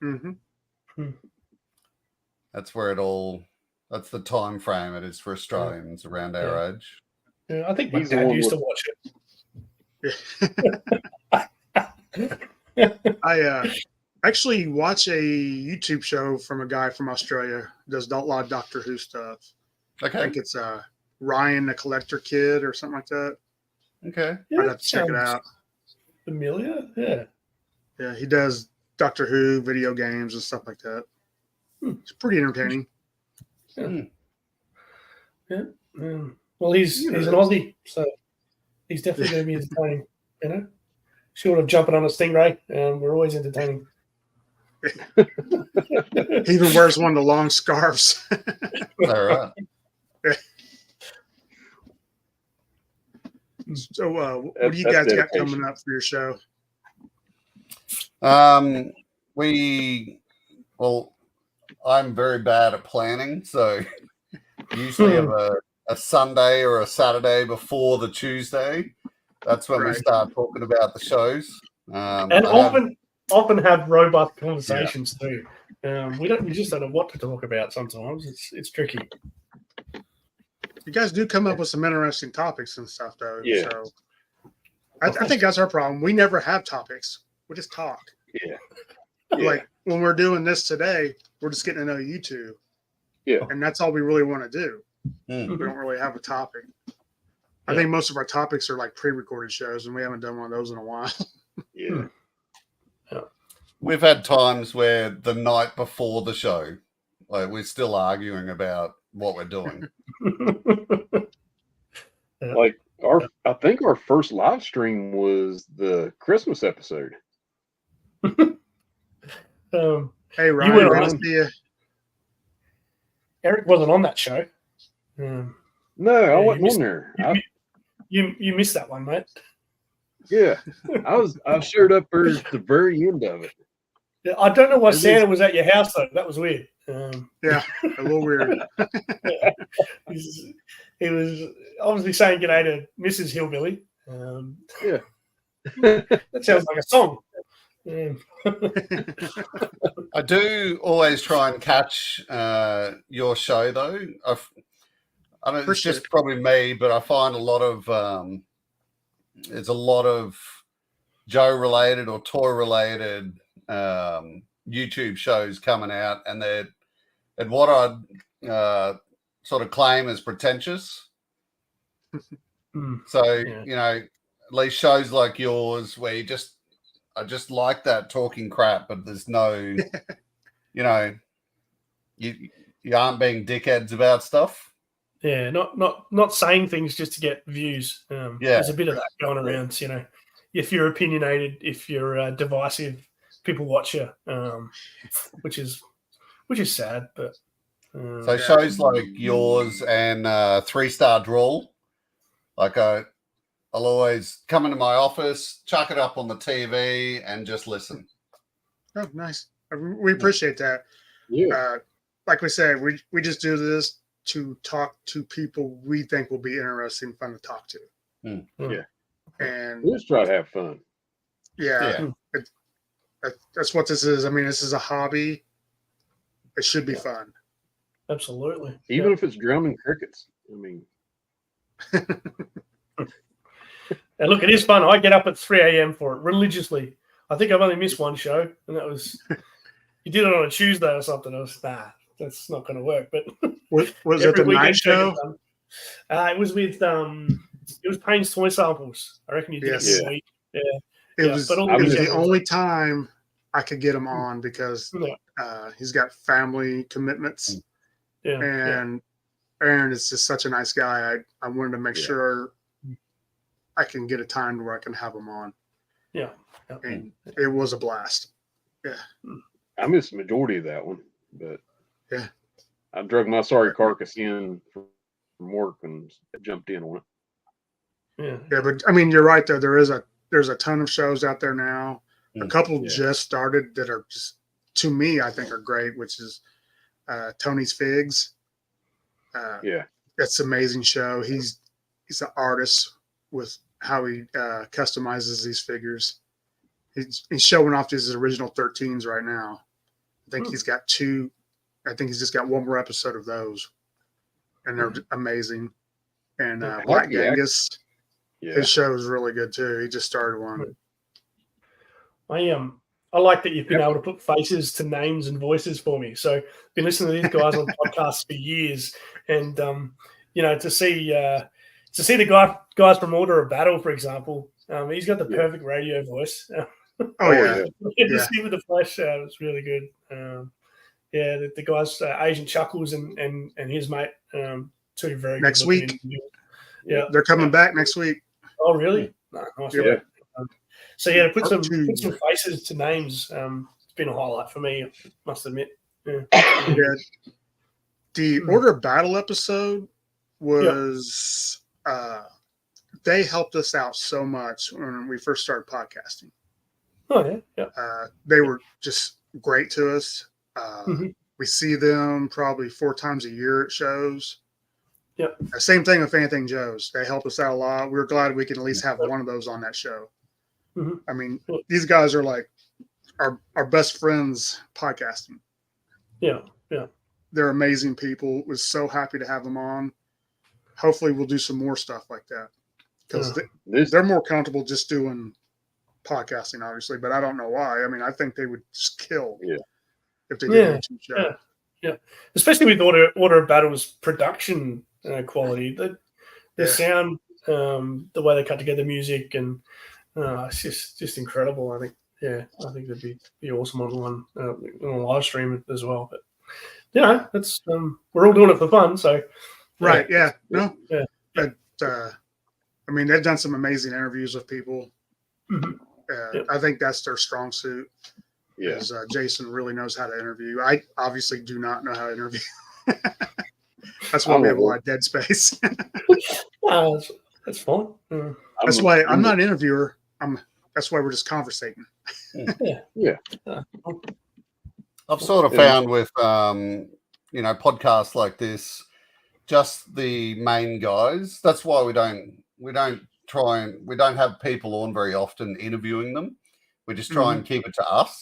Mm-hmm. That's where that's the time frame it is for Australians around our age. Yeah, I think my He's the dad one used to watch it. I actually watch a YouTube show from a guy from Australia who does a lot of Doctor Who stuff. I Okay. think it's Ryan the Collector Kid or something like that. Okay. I'd have to check it out. Familiar? Yeah. Yeah, he does Doctor Who video games and stuff like that. It's pretty entertaining. Yeah. Well, he's an Aussie, so he's definitely going to be entertaining. You know, short of jumping on a stingray, we're always entertaining. He even wears one of the long scarves. All right. So, what do you guys got coming up for your show? I'm very bad at planning, so usually have a Sunday or a Saturday before the Tuesday. That's when we start talking about the shows. And often have robust conversations too. We just don't know what to talk about sometimes. It's tricky. You guys do come up with some interesting topics and stuff, though. Yeah. So I think that's our problem. We never have topics. We just talk. Yeah. Like when we're doing this today, we're just getting to know you two. Yeah. And that's all we really want to do. Mm. We don't really have a topic. I think most of our topics are like pre-recorded shows, and we haven't done one of those in a while. Yeah. We've had times where the night before the show, like we're still arguing about what we're doing. Like I think our first live stream was the Christmas episode. Hey, Ryan, went good on. to see you. Eric wasn't on that show. No, I wasn't on there. You missed that one, mate. Yeah, I showed up for the very end of it. I don't know why Santa was at your house though. That was weird. Yeah, a little weird. He was obviously saying g'day to Mrs. Hillbilly. Yeah, that sounds like a song. I do always try and catch your show, though. I don't know, it's just probably me, but I find a lot of there's a lot of Joe related or toy related YouTube shows coming out, and they're at what I'd sort of claim as pretentious. So you know, at least shows like yours where I just like that talking crap, but there's no, you know, you aren't being dickheads about stuff. Yeah, not saying things just to get views. There's a bit of that going around. You know, if you're opinionated, if you're divisive, people watch you, which is sad. But so shows like yours and 3-Star Drawl, like I'll always come into my office, chuck it up on the TV, and just listen. Oh, nice. We appreciate that. Yeah. Like we said, we just do this to talk to people we think will be interesting, fun to talk to. Yeah. And Let's try to have fun. Yeah. That's what this is. I mean, this is a hobby. It should be fun. Absolutely. Even if it's drumming crickets. I mean. And look, it is fun. I get up at 3 a.m. for it religiously. I think I've only missed one show, and that was you did it on a Tuesday or something. I was that's not going to work. But was it the night show? It was with it was Payne's Toy Samples. I reckon you did it in a week. Yeah, it was the only time I could get him on because he's got family commitments. Yeah, and Aaron is just such a nice guy. I wanted to make sure I can get a time where I can have him on. Yeah. And it was a blast. Yeah. I missed the majority of that one, but I drug my sorry carcass in from work and jumped in on it. Yeah, but I mean, you're right though. There's a ton of shows out there now. A couple just started that are just to me, I think are great, which is Tony's Figs. It's an amazing show. He's an artist with how he customizes these figures. He's showing off his original 13s right now. I think he's got 2. I think he's just got one more episode of those, and they're amazing. And Black Genghis, his show is really good too. He just started one. I like that you've been able to put faces to names and voices for me. So I've been listening to these guys on podcasts for years, and to see the guys from Order of Battle, for example, he's got the perfect radio voice. To see with the flesh, it's really good. The guys, Asian Chuckles and his mate, 2 very next good week. Yeah, they're coming back next week. Oh, really? No, nice. Yeah. To put some faces to names. It's been a highlight for me, I must admit. The Order of Battle episode was they helped us out so much when we first started podcasting. Oh yeah. They were just great to us. We see them probably 4 times a year at shows. Yep. Same thing with Anything Joe's. They help us out a lot. We're glad we can at least have one of those on that show. I mean, these guys are like our best friends podcasting. Yeah. They're amazing people. We're so happy to have them on. Hopefully we'll do some more stuff like that because they're more comfortable just doing podcasting, obviously, but I don't know why. I mean, I think they would just kill if they did a YouTube show. Yeah. Especially with Order of Battle's production quality, the sound, the way they cut together music, and it's just incredible. I think that'd be awesome on a live stream as well. But that's we're all doing it for fun, so right. Yeah. No. Yeah. But I mean, they've done some amazing interviews with people. I think that's their strong suit. Yeah. Jason really knows how to interview. I obviously do not know how to interview. That's why we have a lot of dead space. That's fun. That's why I'm not an interviewer. That's why we're just conversating. Yeah. I've sort of found with podcasts like this, just the main guys. That's why we don't have people on very often interviewing them. We just try and keep it to us.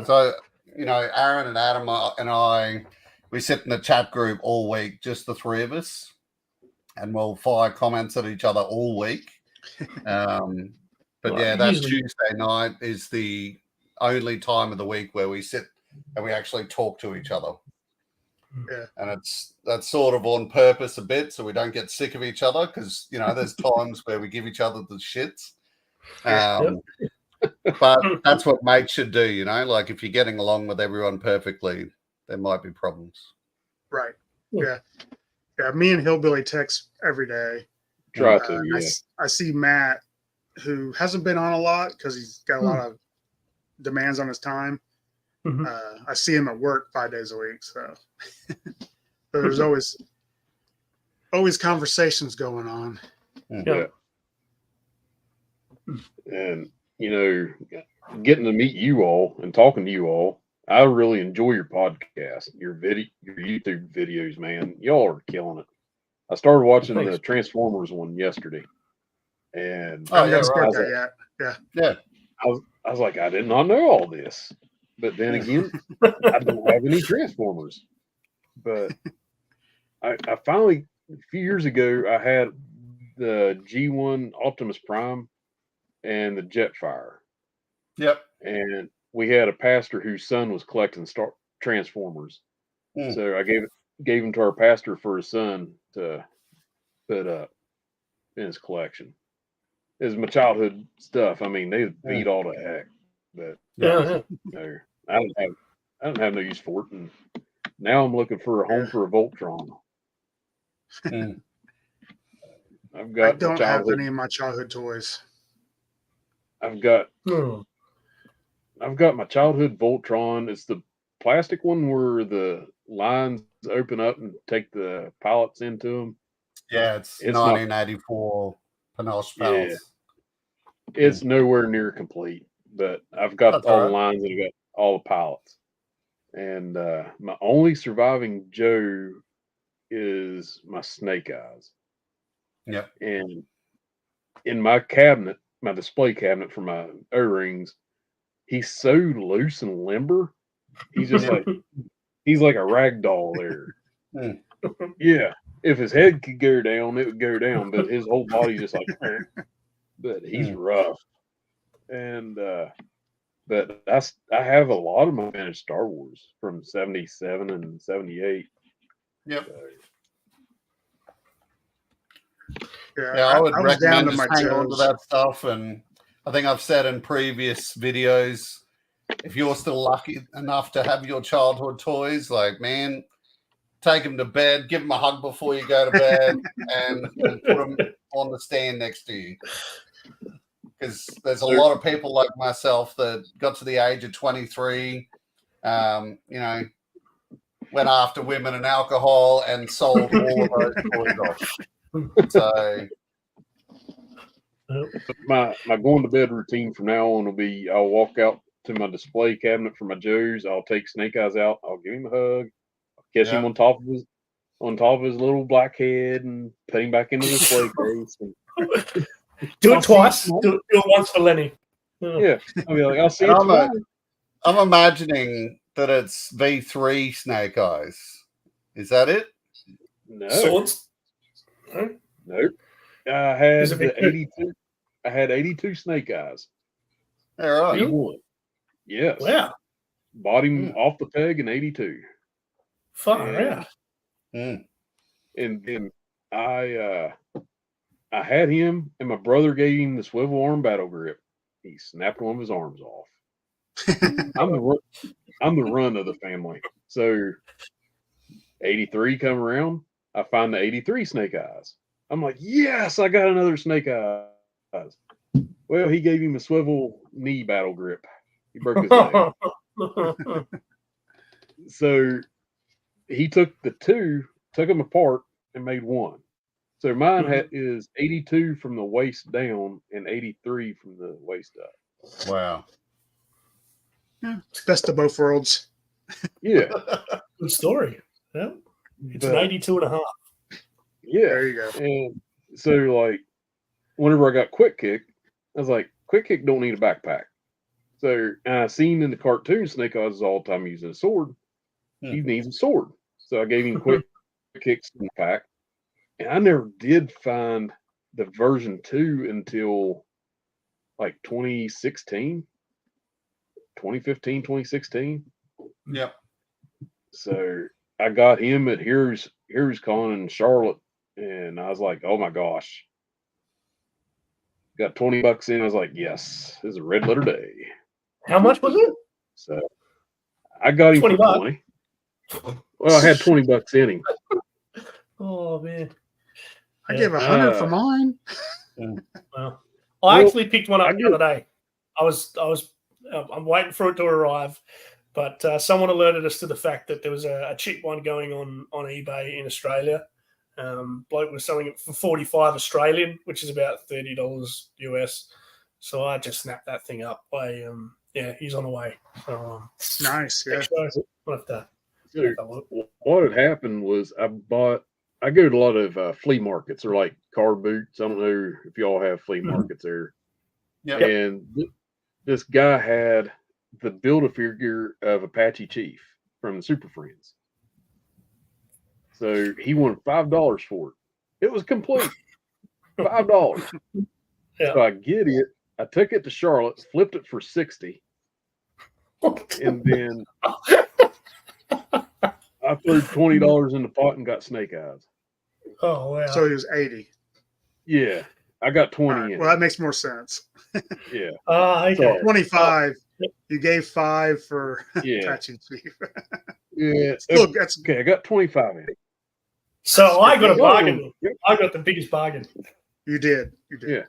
So, Aaron and Adam and I, we sit in the chat group all week, just the 3 of us, and we'll fire comments at each other all week. But that Tuesday night is the only time of the week where we sit and we actually talk to each other. Yeah. And that's sort of on purpose a bit, so we don't get sick of each other, because there's times where we give each other the shits. But that's what mates should do, like if you're getting along with everyone perfectly, there might be problems. Right. Yeah. Me and Hillbilly text every day. Try to. Yeah. I see Matt, who hasn't been on a lot because he's got a lot of demands on his time. I see him at work 5 days a week, so there's always conversations going on. Yeah. And getting to meet you all and talking to you all, I really enjoy your podcast, your YouTube videos, man. Y'all are killing it. I started watching the Transformers one yesterday, and I haven't started that yet. Yeah. I was like, I did not know all this, but then again, I don't have any Transformers. But I finally, a few years ago, I had the G1 Optimus Prime and the Jetfire. Yep. And we had a pastor whose son was collecting Transformers. So I gave him to our pastor for his son to put up in his collection. It's my childhood stuff. I mean, they beat all the heck, but I don't have no use for it. And now I'm looking for a home for a Voltron. I don't have any of my childhood toys. I've got my childhood Voltron. It's the plastic one where the lines open up and take the pallets into them. Yeah, it's 1984 Panache pallets. Yeah. It's nowhere near complete. but I've got That's all all the lines and I've got all the pilots. And my only surviving Joe is my Snake Eyes. Yeah. And in my cabinet, my display cabinet for my O-rings, he's so loose and limber. He's just like he's like a rag doll there. Mm. Yeah. If his head could go down, it would go down, but his whole body's just like but he's rough. And but I have a lot of my vintage Star Wars from 77 and 78. Yep. So, Yeah, I would I was down recommend to just my hang on to toes. that stuff. And I think I've said in previous videos, if you're still lucky enough to have your childhood toys, like, man, take them to bed, give them a hug before you go to bed, and put them on the stand next to you. Because there's a lot of people like myself that got to the age of 23, went after women and alcohol and sold all of those toys off. So my going to bed routine from now on will be I'll walk out to my display cabinet for my Joes. I'll take Snake Eyes out. I'll give him a hug. I'll catch him on top of his little black head and put him back into the display case. And, do it twice. Do it once for Lenny. Yeah, I'll be like, I'll see you tomorrow. I'm imagining that it's V3 Snake Eyes. Is that it? No. Swords? Nope. I had the 82. I had 82 Snake Eyes. All right. V1. Yes. Wow. Bought him off the peg in 82. Far out. And then I had him, and my brother gave him the swivel arm battle grip. He snapped one of his arms off. I'm the run of the family. So 83 come around, I find the 83 Snake Eyes. I'm like, yes, I got another Snake Eyes. Well, he gave him a swivel knee battle grip. He broke his leg. So he took the two, took them apart, and made one. So mine is 82 from the waist down and 83 from the waist up. Wow. Yeah, it's best of both worlds. Yeah. Good story. Yeah. It's an 82 and a half. Yeah. There you go. And so, like, whenever I got Quick Kick, I was like, Quick Kick don't need a backpack. So I seen in the cartoon Snake Eyes is all the time using a sword. He needs a sword. So I gave him Quick Kicks in the pack. And I never did find the version 2 until like 2016, 2015, 2016. Yep. So I got him at Here's Con in Charlotte, and I was like, oh my gosh. Got $20 in. I was like, yes, this is a red letter day. How much was it? So I got him for 20. Well, I had $20 in him. Oh man. I gave 100 for mine. Well, I actually picked one up the other day. I'm waiting for it to arrive, but someone alerted us to the fact that there was a cheap one going on eBay in Australia. Bloke was selling it for 45 Australian, which is about $30 US. So I just snapped that thing up. He's on the way. So, nice. Yeah. What had happened was I go to a lot of flea markets or like car boots. I don't know if y'all have flea markets there. Yeah. And this guy had the Build-A-Figure of Apache Chief from the Super Friends. So he wanted $5 for it. It was complete. $5. Yeah. So I get it. I took it to Charlotte, flipped it for $60. And then I threw $20 in the pot and got Snake Eyes. Oh wow! So he was 80. Yeah, I got 20 Right. in. Well, that makes more sense. Yeah. Okay. So 25. You gave 5 for Apache Chief. Yeah. Look, that's okay. I got 25 in. So I got a bargain. I got the biggest bargain. You did. Yeah.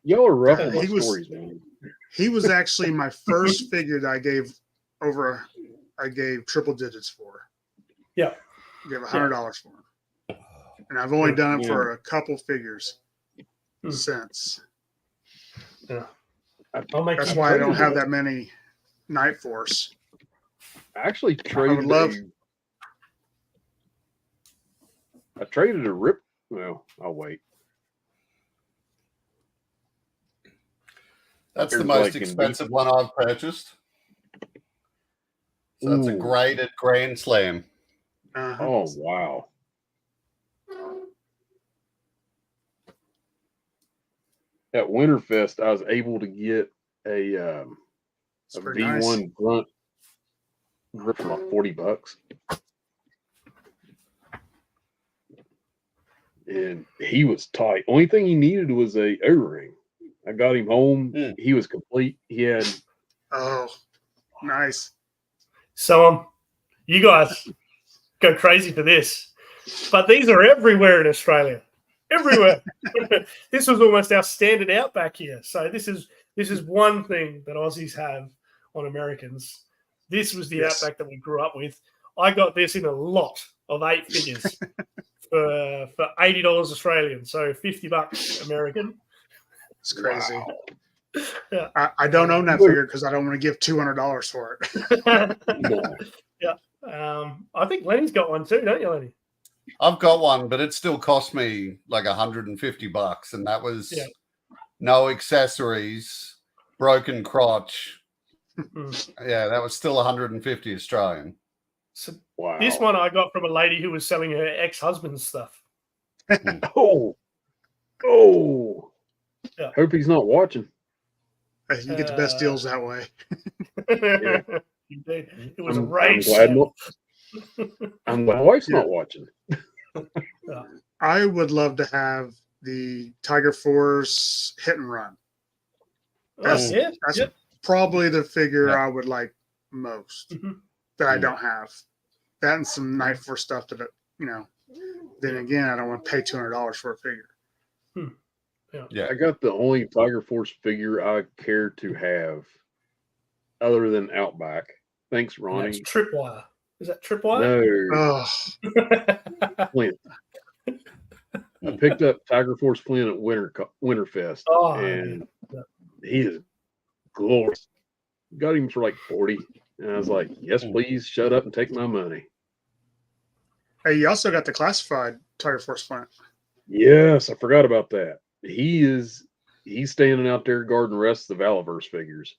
Y'all are rough on my He was- stories, man. He was actually my first figure that I gave triple digits for. Yeah. I gave $100 for him. And I've only done it for a couple figures since. Yeah. That's why I don't have that many Night Force. I actually I traded. I traded a Rip. Well, I'll wait. That's the most expensive one I've purchased. So it's a graded Grand Slam. Oh, wow. At Winterfest, I was able to get a V1 nice. Grunt for like $40. And he was tight. Only thing he needed was a O-ring. I got him home. He was complete. He had. Oh, nice. So you guys go crazy for this, but these are everywhere in Australia. Everywhere. This was almost our standard Outback here. So this is one thing that Aussies have on Americans. This was the Outback that we grew up with. I got this in a lot of 8 figures for $80 Australian, so $50 American. It's crazy. Wow. Yeah. I don't own that figure because I don't want to give $200 for it. Yeah. I think Lenny's got one too, don't you, Lenny? I've got one, but it still cost me like $150, and that was no accessories, broken crotch. Yeah, that was still 150 Australian. So this one I got from a lady who was selling her ex-husband's stuff. Oh. Yeah. Hope he's not watching. You get the best deals that way. Yeah. It was a race. I'm glad my wife's not watching. I would love to have the Tiger Force Hit and Run. That's probably the figure I would like most that I don't have. That and some Night Force stuff that, then again, I don't want to pay $200 for a figure. Yeah, I got the only Tiger Force figure I care to have other than Outback. Thanks, Ronnie. That's Tripwire. Is that Tripwire? No. Flint. I picked up Tiger Force Flint at Winterfest, and he is glorious. Got him for like 40, and I was like, "Yes, please, shut up and take my money." Hey, you also got the classified Tiger Force Flint. Yes, I forgot about that. He's standing out there guarding the rest of the Valaverse figures.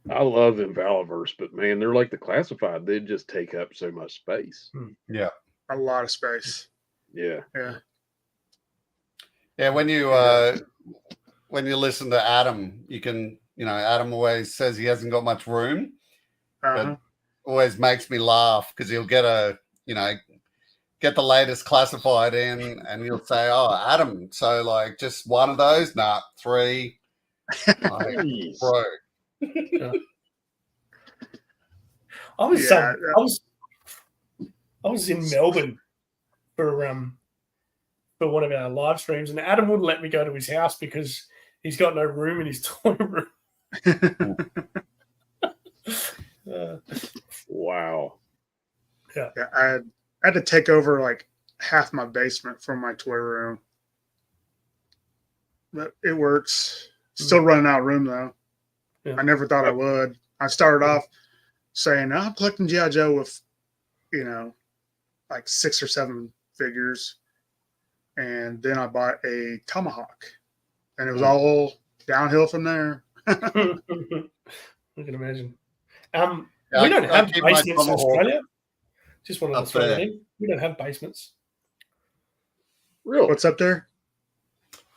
I love them Valaverse, but man, they're like the classified. They just take up so much space. Yeah, a lot of space. Yeah. When you listen to Adam, you can Adam always says he hasn't got much room, but always makes me laugh because he'll get get the latest classified in, and he'll say, "Oh, Adam, so like just one of those? Nah, 3." Like, bro. I was in Melbourne for one of our live streams, and Adam wouldn't let me go to his house because he's got no room in his toy room. Wow. Yeah, I had to take over like half my basement from my toy room, but it works. Still running out of room though. I never thought I would. I started off saying I'm collecting G.I. Joe with, like 6 or 7 figures, and then I bought a Tomahawk, and it was all downhill from there. I can imagine. We don't have basements in Australia. Just wanted to throw that in. We don't have basements. Really? What's up there?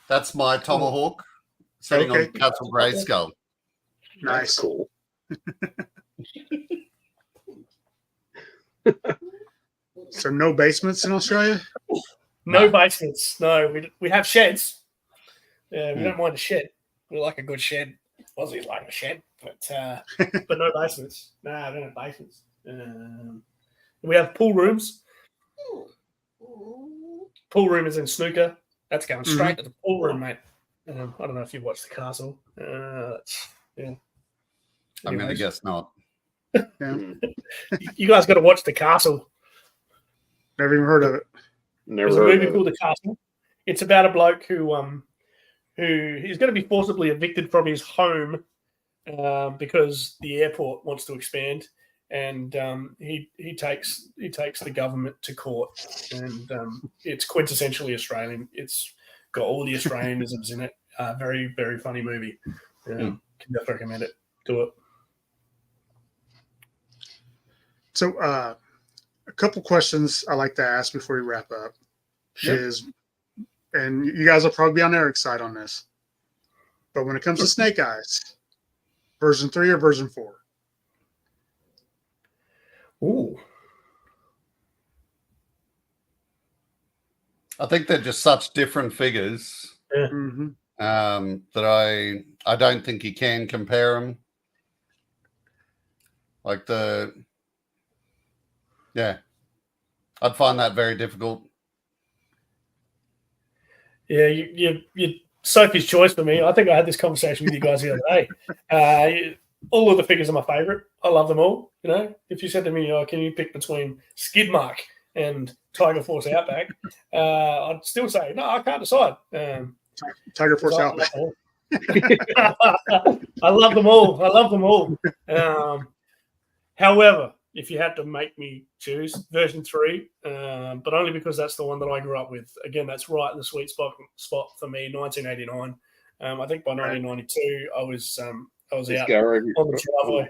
That's my Tomahawk sitting on Castle Grayskull. Nice. That's cool. So no basements in Australia? No basements. No, we have sheds. Yeah, we don't mind a shed. We like a good shed. Aussies like a shed, but no basements. No, I don't have basements. We have pool rooms. Pool room is in snooker. That's going straight to the pool room, mate. I don't know if you've watched The Castle. I'm going to guess not. You guys got to watch The Castle. Never even heard of it. There's a movie called The Castle. It's about a bloke who who he's going to be forcibly evicted from his home because the airport wants to expand, and he takes the government to court, and it's quintessentially Australian. It's got all the Australianisms in it. Very, very funny movie. Can definitely recommend it. Do it. So, a couple questions I like to ask before we wrap up is, and you guys will probably be on Eric's side on this, but when it comes to Snake Eyes, version 3 or version 4? Ooh. I think they're just such different figures that I don't think you can compare them. Like I'd find that very difficult. Yeah, you Sophie's choice for me. I think I had this conversation with you guys the other day. All of the figures are my favorite. I love them all. You know, if you said to me, can you pick between Skidmark and Tiger Force Outback, I'd still say, no, I can't decide. Tiger Force Outback. I love them all. I love them all. However, if you had to make me choose version 3, but only because that's the one that I grew up with. Again, that's right in the sweet spot for me. 1989. I think by 1992, I was out on the driveway.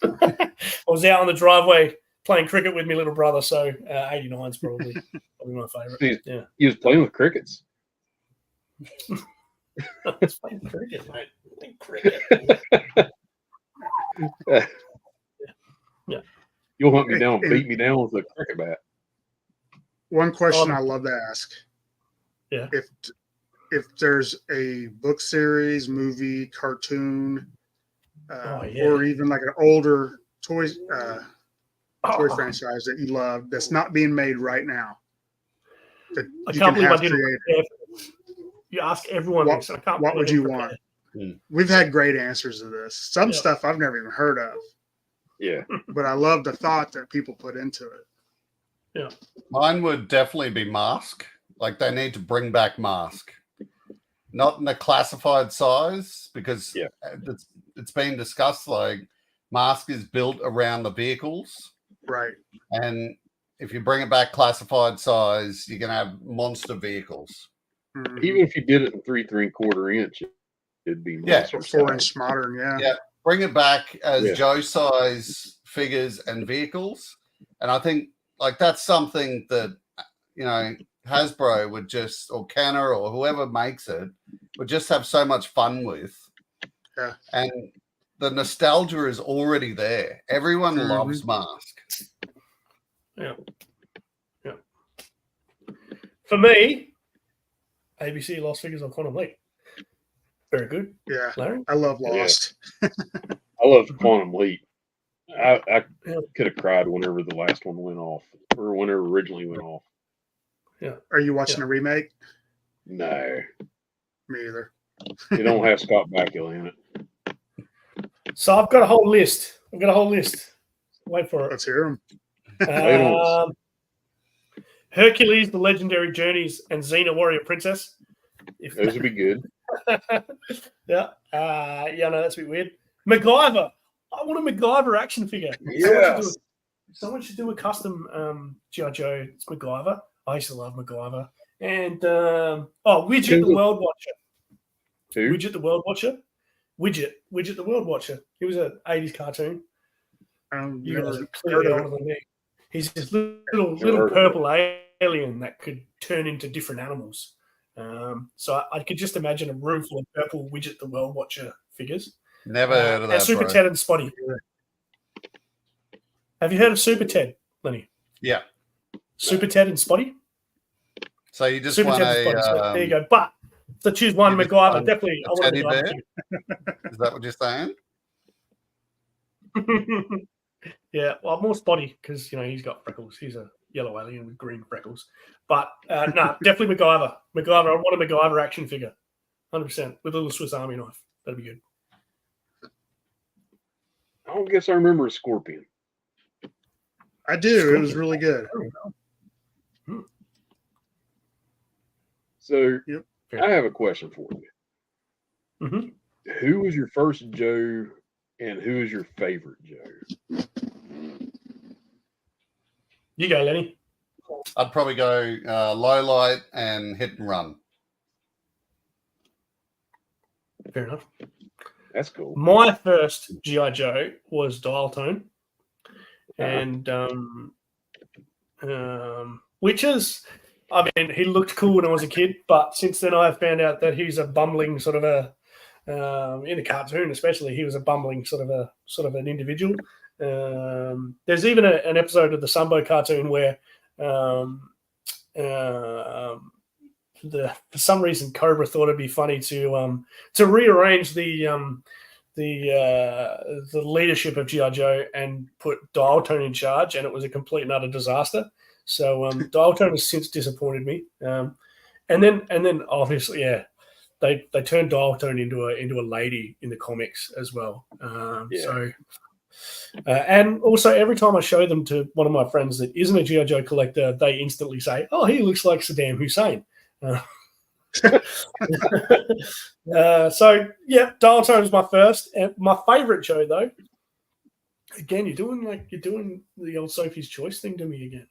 I was out on the driveway playing cricket with my little brother. So 89 is probably my favorite. He was playing with crickets. I was playing cricket, mate. Playing cricket. Yeah. You'll hunt me down, beat me down with a cricket bat. One question I love to ask. Yeah. If there's a book series, movie, cartoon, or even like an older toy franchise that you love that's not being made right now, that you can have created. You ask everyone this. What would you want? We've had great answers to this. Some stuff I've never even heard of. Yeah. But I love the thought that people put into it. Yeah. Mine would definitely be Mask. Like they need to bring back Mask. Not in a classified size because it's been discussed. Like Mask is built around the vehicles. Right. And if you bring it back classified size, you're going to have monster vehicles. Mm-hmm. Even if you did it in 3 3/4 inch, it'd be 4-inch modern. Yeah. Bring it back as Joe size figures and vehicles. And I think like that's something that, you know, Hasbro would just, or Kenner or whoever makes it, would just have so much fun with. Yeah. And the nostalgia is already there. Everyone loves Mask. Yeah. Yeah. For me, ABC Lost Figures on Quantum Leap. Very good. Yeah. Larry? I love Lost. I love Quantum Leap. I could have cried whenever the last one went off, or whenever it originally went off. Yeah. Are you watching a remake? No. Me either. You don't have Scott Bakula in it. So I've got a whole list. Wait for it. Let's hear them. Hercules, The Legendary Journeys, and Xena, Warrior Princess. Those would be good. No, that's a bit weird. MacGyver. I want a MacGyver action figure. Yes. Someone should do a custom G.I. Joe. It's MacGyver. I used to love MacGyver. And Widget the World Watcher. Who? Widget the World Watcher. Widget the World Watcher. He was an 80s cartoon. You guys are clearly older than me. He's this little purple alien that could turn into different animals. So I could just imagine a room full of purple Widget the World Watcher figures. Never heard of that. Super Ted and Spotty. Have you heard of Super Ted, Lenny? Yeah. Super Ted and Spotty? So you just Super want Ted and Spotty. So there you go. But to choose one, MacGyver, definitely. I want a MacGyver. Is that what you're saying? Yeah, well, more Spotty because, you know, he's got freckles. He's a yellow alien with green freckles. But no, definitely MacGyver. I want a MacGyver action figure. 100% with a little Swiss Army knife. That'd be good. I don't guess I remember a Scorpion. I do. It was really good. So I have a question for you. Mm-hmm. Who was your first Joe, and who is your favorite Joe? You go, Lenny. I'd probably go low light and hit and run. Fair enough. That's cool. My first G.I. Joe was Dial Tone, and which is, I mean, he looked cool when I was a kid, but since then I've found out that he's a bumbling sort of a, in the cartoon especially, he was a bumbling sort of an individual. There's even an episode of the Sumbo cartoon where for some reason Cobra thought it'd be funny to rearrange the leadership of G.I. Joe and put Dial Tone in charge, and it was a complete and utter disaster. So Dial Tone has since disappointed me. And then obviously, yeah, they turned Dial Tone into a lady in the comics as well. So and also every time I show them to one of my friends that isn't a G.I. Joe collector, they instantly say, "Oh, he looks like Saddam Hussein." So yeah, Dial Tone is my first. And my favorite Joe, though, again, you're doing the old Sophie's Choice thing to me again.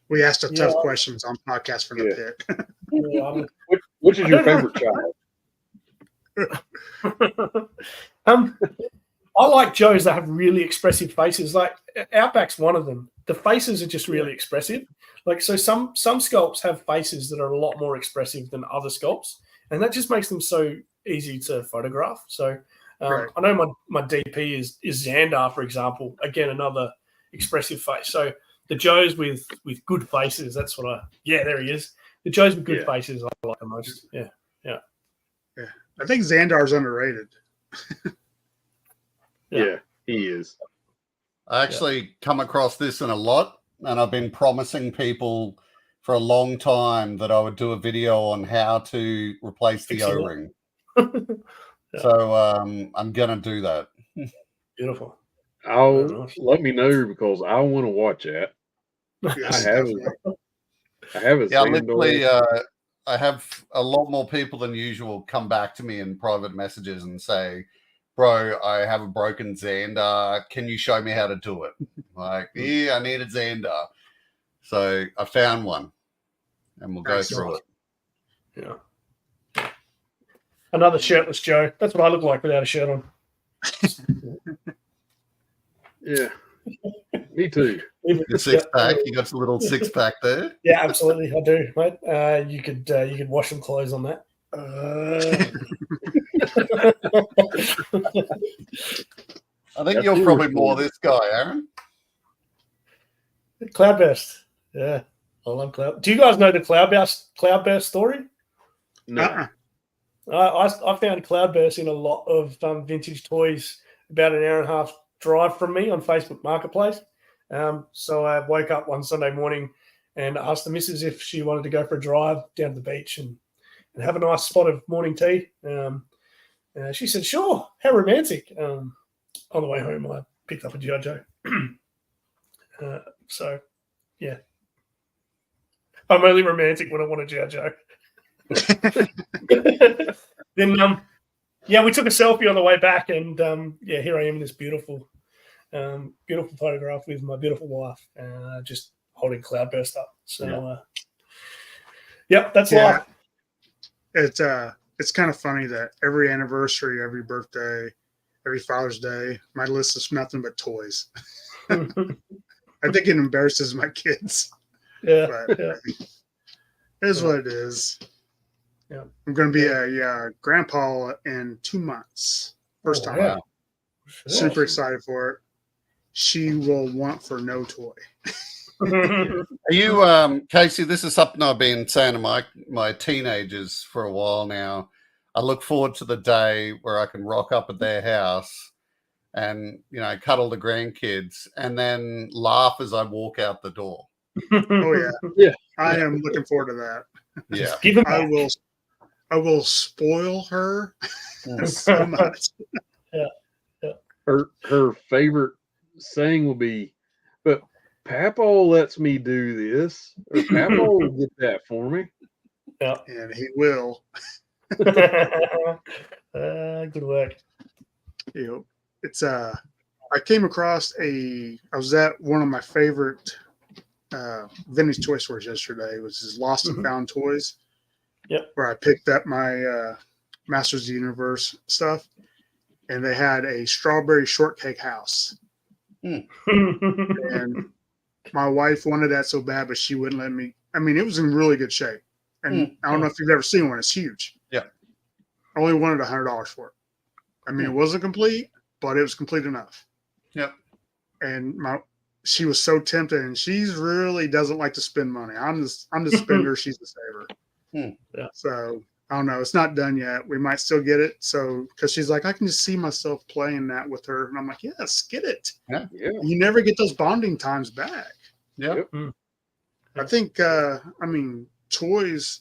We asked the tough questions on podcast for the pick. Which is your favorite child? I like Joes that have really expressive faces. Like Outback's one of them. The faces are just really expressive. Like, so some sculpts have faces that are a lot more expressive than other sculpts, and that just makes them so easy to photograph. So I know my DP is Xandar, for example. Again, another expressive face. So the Joes with good faces, that's what there he is. The Joes with good faces I like the most. Yeah. I think Xandar's underrated. Yeah, he is. I actually come across this in a lot, and I've been promising people for a long time that I would do a video on how to replace the O-ring. So I'm going to do that. Beautiful. Let me know, because I want to watch that. Yes, I have it. Yeah, literally, I have a lot more people than usual come back to me in private messages and say, "Bro, I have a broken Xandar. Can you show me how to do it?" Like, yeah, I need a Xandar. So I found one, and we'll go through it. Yeah. Another shirtless Joe. That's what I look like without a shirt on. Yeah. Me too. Your six pack. You got a little six pack there. Yeah, absolutely. I do, mate. You could wash some clothes on that. I think you're probably more this guy, Aaron. Cloudburst. Yeah, I love Cloud. Do you guys know the Cloudburst story? No. I found Cloudburst in a lot of vintage toys about an hour and a half drive from me on Facebook Marketplace. So I woke up one Sunday morning and asked the missus if she wanted to go for a drive down to the beach and have a nice spot of morning tea. She said, "Sure, how romantic." On the way home, I picked up a G.I. Joe. So, yeah. I'm only romantic when I want a G.I. Joe. Then, we took a selfie on the way back, and here I am in this beautiful photograph with my beautiful wife, just holding Cloudburst up. So, that's life. It's kind of funny that every anniversary, every birthday, every Father's Day, my list is nothing but toys. I think it embarrasses my kids. But it is what it is. Yeah. I'm going to be a grandpa in 2 months. First time. Wow. Super excited for it. She will want for no toy. Are you, Casey, this is something I've been saying to my teenagers for a while now. I look forward to the day where I can rock up at their house and, cuddle the grandkids and then laugh as I walk out the door. Oh, yeah. Yeah. I am looking forward to that. Yeah. I will spoil her so much. Yeah. Her favorite saying will be, "But Papa lets me do this, or Papa will get that for me." Yeah. And he will. Good work. You know, it's I came across I was at one of my favorite vintage toy stores yesterday, which is Lost and Found Toys. Yep. Where I picked up my Masters of the Universe stuff, and they had a strawberry shortcake house. And my wife wanted that so bad, but she wouldn't let me. I mean, it was in really good shape. And I don't know if you've ever seen one. It's huge. Yeah. I only wanted $100 for it. I mean, it wasn't complete, but it was complete enough. Yep. And she was so tempted, and she's really doesn't like to spend money. I'm the spender. She's the saver. Yeah. So I don't know. It's not done yet. We might still get it. So because she's like, I can just see myself playing that with her, and I'm like, yes, get it. Yeah. You never get those bonding times back. Yep. I think. I mean, toys.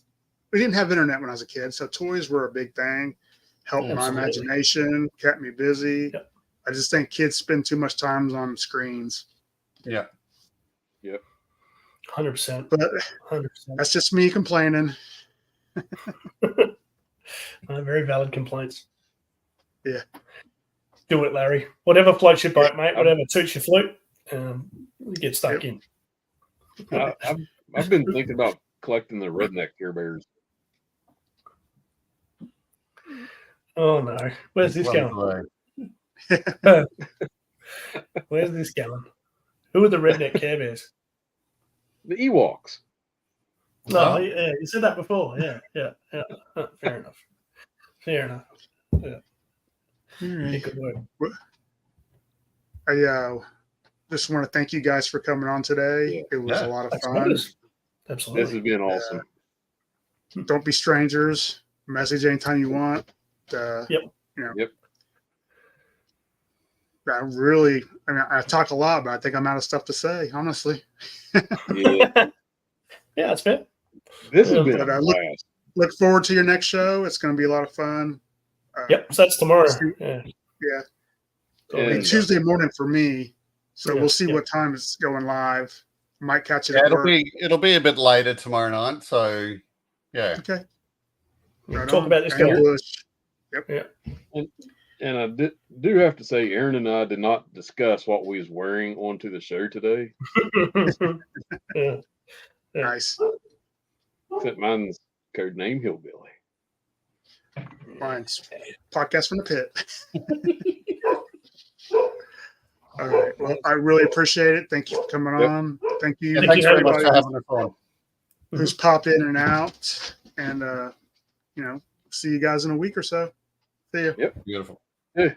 We didn't have internet when I was a kid, so toys were a big thing. Helped my imagination, kept me busy. Yep. I just think kids spend too much time on screens. Yeah. 100%. But 100%. that's just me complaining. Very valid complaints. Yeah. Do it, Larry. Whatever floats your boat, mate. Whatever suits your float. Get stuck in. I've been thinking about collecting the redneck Care Bears. Oh no. Where's this going? Where's this going? Who are the redneck Care Bears? The Ewoks. No, yeah, you said that before. Yeah. Fair enough. Yeah. Good work. I just want to thank you guys for coming on today. It was a lot of fun. Absolutely. This has been awesome. Don't be strangers. Message anytime you want. Yep. I talk a lot, but I think I'm out of stuff to say, honestly. Yeah, that's fair. This has been a blast. Look forward to your next show. It's going to be a lot of fun. So that's tomorrow. Yeah. And, It'll be Tuesday morning for me, so we'll see what time it's going live. Might catch it. It'll be a bit later tomorrow night. So okay. Right talk about this guy. Yep. And I do have to say, Aaron and I did not discuss what we was wearing onto the show today. Nice. Except mine's code name Hillbilly. Mine's Podcast from the Pit. All right. Well, I really appreciate it. Thank you for coming on. Thank you. Thanks very much for having us on. Who's popped in and out, and see you guys in a week or so. See you. Yep. Beautiful. Yeah.